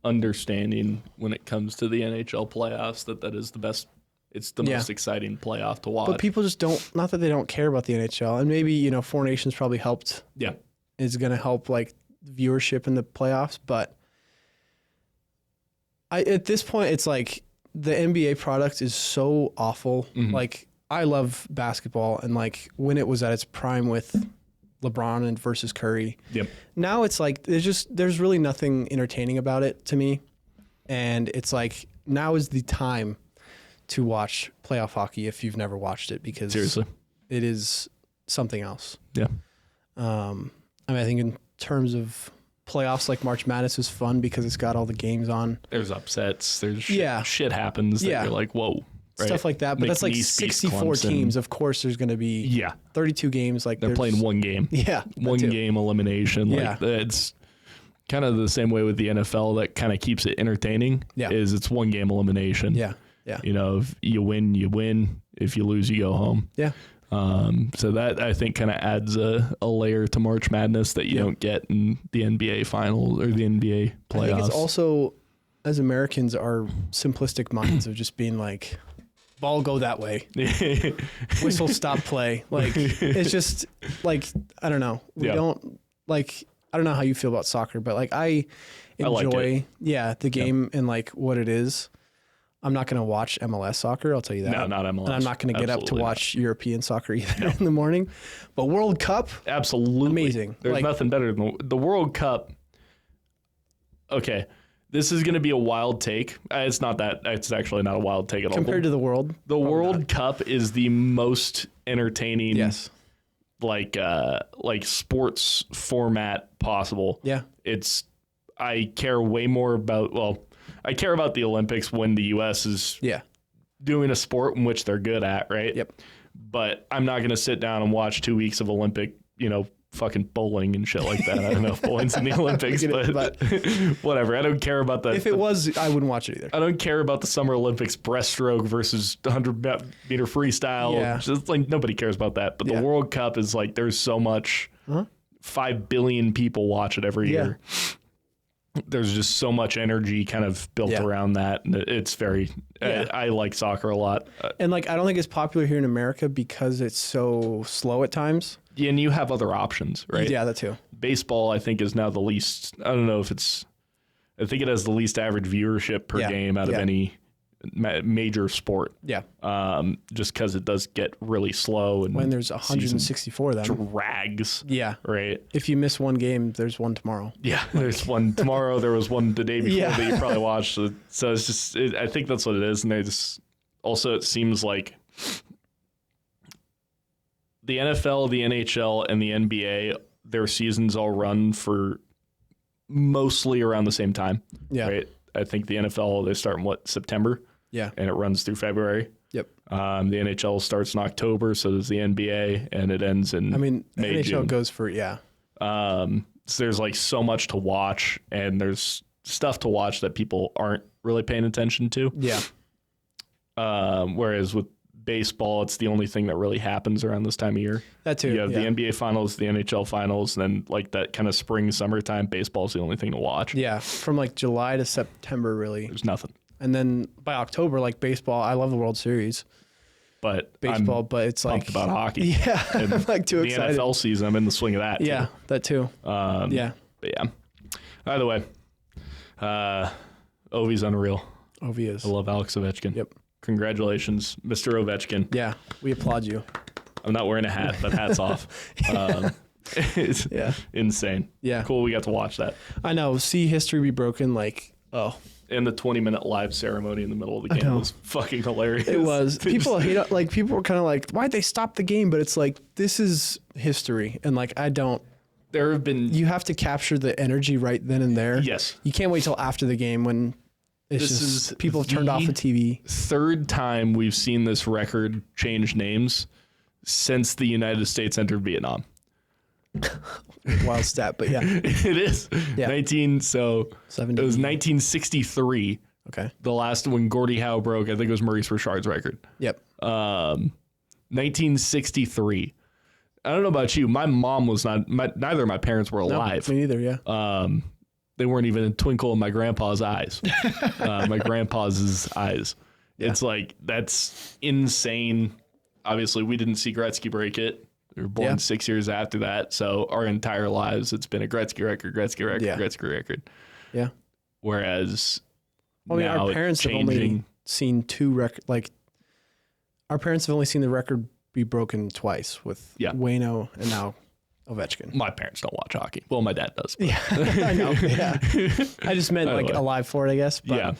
understanding when it comes to the NHL playoffs that is the best. It's the most exciting playoff to watch. But people just don't, not that they don't care about the NHL. And maybe, Four Nations probably helped. Yeah. Is going to help like viewership in the playoffs. But at this point, it's like the NBA product is so awful. Mm-hmm. Like I love basketball, and like when it was at its prime with LeBron and versus Curry. Yep. Now it's like there's really nothing entertaining about it to me. And it's like now is the time to watch playoff hockey if you've never watched it, because seriously, it is something else. Yeah. I think in terms of playoffs, like March Madness is fun because it's got all the games on. There's upsets. There's shit happens that you're like, whoa. Right? Stuff like that. But that's like 64 teams. Of course, there's going to be 32 games. Like they're playing one game. Yeah. One game elimination. Like it's kind of the same way with the NFL that kind of keeps it entertaining. Yeah. Is it's one game elimination. Yeah. Yeah. If you win, you win. If you lose, you go home. Yeah. So that I think kind of adds a layer to March Madness that you don't get in the NBA finals or the NBA playoffs. I think it's also, as Americans, our simplistic minds of just being like, ball go that way, whistle stop play. Like it's just like, I don't know. We don't like, I don't know how you feel about soccer, but like I enjoy the game and like what it is. I'm not going to watch MLS soccer. I'll tell you that. No, not MLS. And I'm not going to get up to watch European soccer either in the morning. But World Cup, absolutely amazing. There's nothing better than the World Cup. Okay, this is going to be a wild take. It's not that. It's actually not a wild take at all. Compared to the World, the World Cup is the most entertaining. Yes. Like sports format possible. Yeah. I care way more about. I care about the Olympics when the U.S. is doing a sport in which they're good at, right? Yep. But I'm not going to sit down and watch 2 weeks of Olympic, fucking bowling and shit like that. I don't know if bowling's in the Olympics, but whatever. I don't care about that. If it was, I wouldn't watch it either. I don't care about the Summer Olympics breaststroke versus 100-meter freestyle. Yeah. Just like nobody cares about that. But the World Cup is like there's so much. 5 billion people watch it every year. There's just so much energy kind of built around that. And it's very, I like soccer a lot. And like, I don't think it's popular here in America because it's so slow at times. Yeah, and you have other options, right? Yeah, that too. Baseball, I think, is now the least, I don't know if it's, I think it has the least average viewership per game out of any major sport. Yeah. Just because it does get really slow. And when there's 164 of them. Drags. Yeah. Right. If you miss one game, there's one tomorrow. Yeah. There's one tomorrow. There was one the day before that you probably watched. So it's just, I think that's what it is. And they just, also it seems like the NFL, the NHL, and the NBA, their seasons all run for mostly around the same time. Yeah. Right. I think the NFL, they start in September? Yeah. And it runs through February. Yep. The NHL starts in October, so does the NBA, and it ends in May, NHL June. Goes for, so there's like so much to watch, and there's stuff to watch that people aren't really paying attention to. Yeah. Whereas with baseball, it's the only thing that really happens around this time of year. That too. You have the NBA finals, the NHL finals, and then like that kind of spring, summertime, baseball's the only thing to watch. Yeah, from like July to September, really. There's nothing. And then by October, like baseball, I love the World Series. But Baseball, I'm but it's like about hockey. Yeah, I'm like too excited. The NFL season, I'm in the swing of that. Yeah, that too. Yeah. But yeah. Either way, Ovi's unreal. Ovi is. I love Alex Ovechkin. Yep. Congratulations, Mr. Ovechkin. Yeah, we applaud you. I'm not wearing a hat, but hat's off. It's insane. Yeah. Cool, we got to watch that. I know. See history be broken. Like, And the 20-minute live ceremony in the middle of the game was fucking hilarious. It was. People hate it. Like, people were kind of like, why'd they stop the game? But it's like, this is history. And like, There have been. You have to capture the energy right then and there. Yes. You can't wait till after the game when people have turned off the TV. Third time we've seen this record change names since the United States entered Vietnam. Wild stat, but yeah. It is. Yeah. 70. It was 1963. Okay. The last one Gordie Howe broke, I think it was Maurice Richard's record. Yep. 1963. I don't know about you. My mom was neither of my parents were alive. No, me neither, yeah. They weren't even a twinkle in my grandpa's eyes. My grandpa's eyes. Yeah. It's like, that's insane. Obviously, we didn't see Gretzky break it. We were born 6 years after that. So our entire lives, it's been a Gretzky record, Gretzky record. Yeah. Whereas our parents have only seen two records. Like, our parents have only seen the record be broken twice with Wayno and now Ovechkin. My parents don't watch hockey. Well, my dad does. But. Yeah, I know. Yeah. I just meant like alive for it, I guess. But,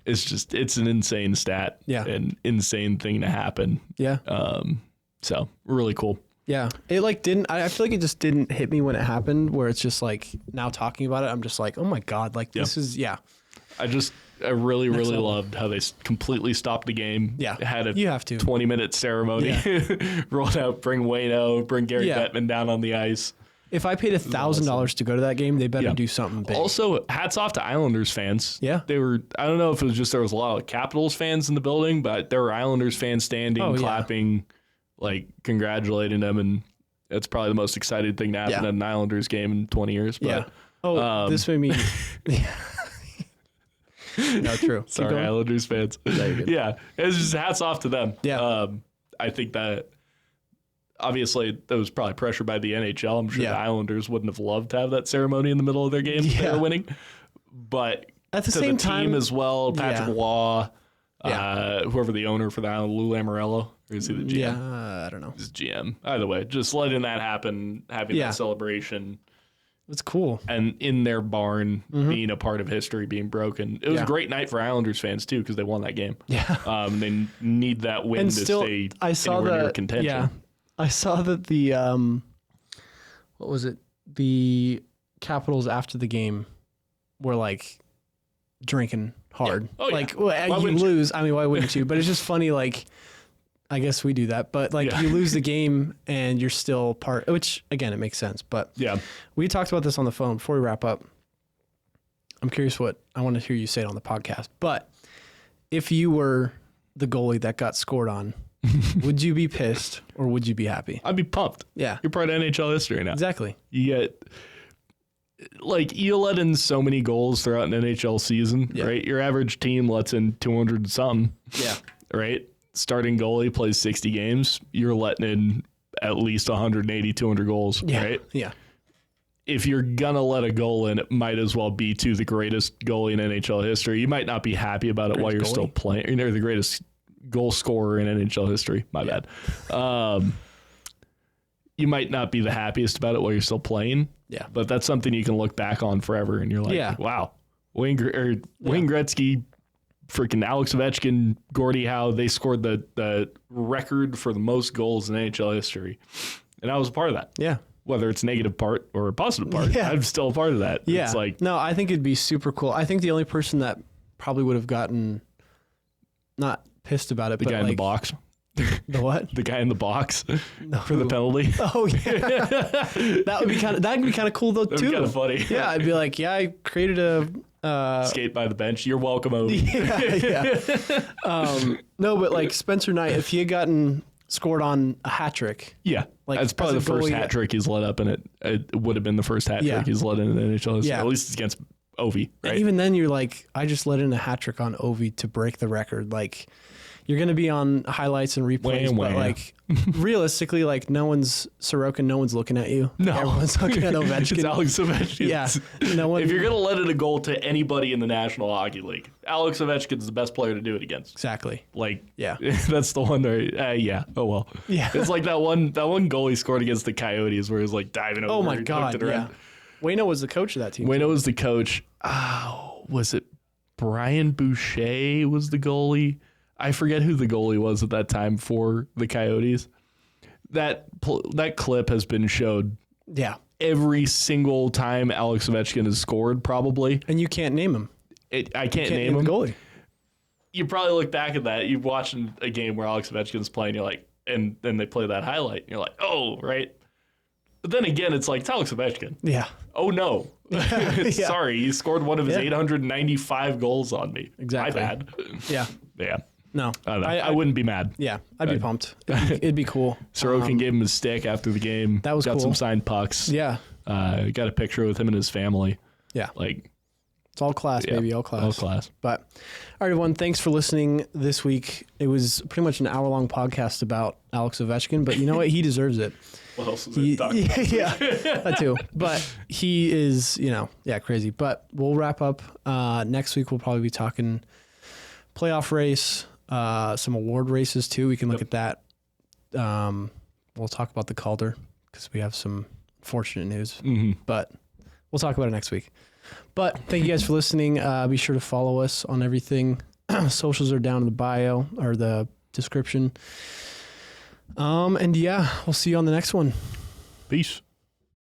it's an insane stat. Yeah. An insane thing to happen. Yeah. So really cool. Yeah. It like I feel like it just didn't hit me when it happened, where it's just like now talking about it, I'm just like, oh my God, like this is, I really loved how they completely stopped the game. Yeah. Had a you have to 20-minute ceremony. Yeah. Rolled out, bring Wayno, bring Gary Bettman down on the ice. If I paid $1,000 to go to that game, they better do something big. Also, hats off to Islanders fans. Yeah. They were, I don't know if it was just there was a lot of Capitals fans in the building, but there were Islanders fans standing, clapping, like congratulating them. And that's probably the most exciting thing to happen at an Islanders game in 20 years. But, this made me. No, true. Sorry, Islanders fans. Yeah. It's just hats off to them. Yeah. I think that obviously that was probably pressure by the NHL. I'm sure the Islanders wouldn't have loved to have that ceremony in the middle of their game if they were winning. But at the same time, team as well, Patrick Waugh, whoever the owner for the Island, Lou Lamoriello, or is he the GM? Yeah, I don't know. He's GM. Either way, just letting that happen, having that celebration. It's cool. And in their barn, being a part of history being broken. It was a great night for Islanders fans, too, because they won that game. Yeah. They need that win to stay anywhere near contention. Yeah. I saw that the, what was it? The Capitals after the game were, like, drinking hard. Yeah. Oh, like, well, you lose. I mean, why wouldn't you? But it's just funny, like, I guess we do that, but like you lose the game and you're still part, which again, it makes sense. But we talked about this on the phone before we wrap up. I'm curious I want to hear you say it on the podcast, but if you were the goalie that got scored on, would you be pissed or would you be happy? I'd be pumped. Yeah. You're part of NHL history now. Exactly. You get, like, you let in so many goals throughout an NHL season, right? Your average team lets in 200 something. Yeah. Right? Starting goalie plays 60 games, you're letting in at least 180, 200 goals, right? Yeah. If you're going to let a goal in, it might as well be to the greatest goalie in NHL history. You might not be happy about it while you're still playing. You're the greatest goal scorer in NHL history. My bad. You might not be the happiest about it while you're still playing. Yeah. But that's something you can look back on forever, and you're like, wow, Wayne Gretzky, freaking Alex Ovechkin, Gordie Howe, they scored the record for the most goals in NHL history. And I was a part of that. Yeah. Whether it's a negative part or a positive part, I'm still a part of that. Yeah. It's like, no, I think it'd be super cool. I think the only person that probably would have gotten not pissed about it, the but guy in the box. The what? The guy in the box for the penalty. Oh yeah. That'd be kind of cool though too. Kind of funny. Yeah, I'd be like, I created a skate by the bench. You're welcome, Ovi. No, but like Spencer Knight, if he had scored on a hat trick. Yeah. Like, that's probably the first hat trick he's let up, and it would have been the first hat trick he's let in the NHL. Yeah. At least it's against Ovi, right? And even then, you're like, I just let in a hat trick on Ovi to break the record. Like, you're going to be on highlights and replays, but like, realistically, like, no one's Sorokin, no one's looking at you. No. Everyone's looking at Ovechkin. It's Alex Ovechkin. Yeah. No one. If you're going to let in a goal to anybody in the National Hockey League, Alex Ovechkin's the best player to do it against. Exactly. Like, yeah, that's the one there. Yeah. Oh, well. Yeah. It's like that one goal he scored against the Coyotes where he was like diving over. Oh, my God. Yeah. Waino was the coach of that team. Waino was the coach. Oh, was it Brian Boucher was the goalie? I forget who the goalie was at that time for the Coyotes. That clip has been showed. Yeah. Every single time Alex Ovechkin has scored, probably. And you can't name him. I can't name him. The goalie. You probably look back at that. You're watching a game where Alex Ovechkin's playing. You're like, and then they play that highlight. And you're like, oh, right. But then again, it's like, it's Alex Ovechkin. Yeah. Oh, no. Sorry, he scored one of his 895 goals on me. Exactly. My bad. Yeah. Yeah. No. I wouldn't be mad. Yeah, I'd be pumped. It'd be cool. Sorokin gave him his stick after the game. That was got cool. some signed pucks. Yeah. Got a picture with him and his family. Yeah. Like, it's all class, baby. All class. All class. But, all right, everyone, thanks for listening this week. It was pretty much an hour-long podcast about Alex Ovechkin, but you know what? He deserves it. What else is it talking about? Yeah, that too. But he is, crazy. But we'll wrap up. Next week, we'll probably be talking playoff race, some award races too. We can look at that. We'll talk about the Calder because we have some fortunate news. But we'll talk about it next week. But thank you guys for listening. Be sure to follow us on everything. Socials are down in the bio or the description. And yeah, we'll see you on the next one. Peace.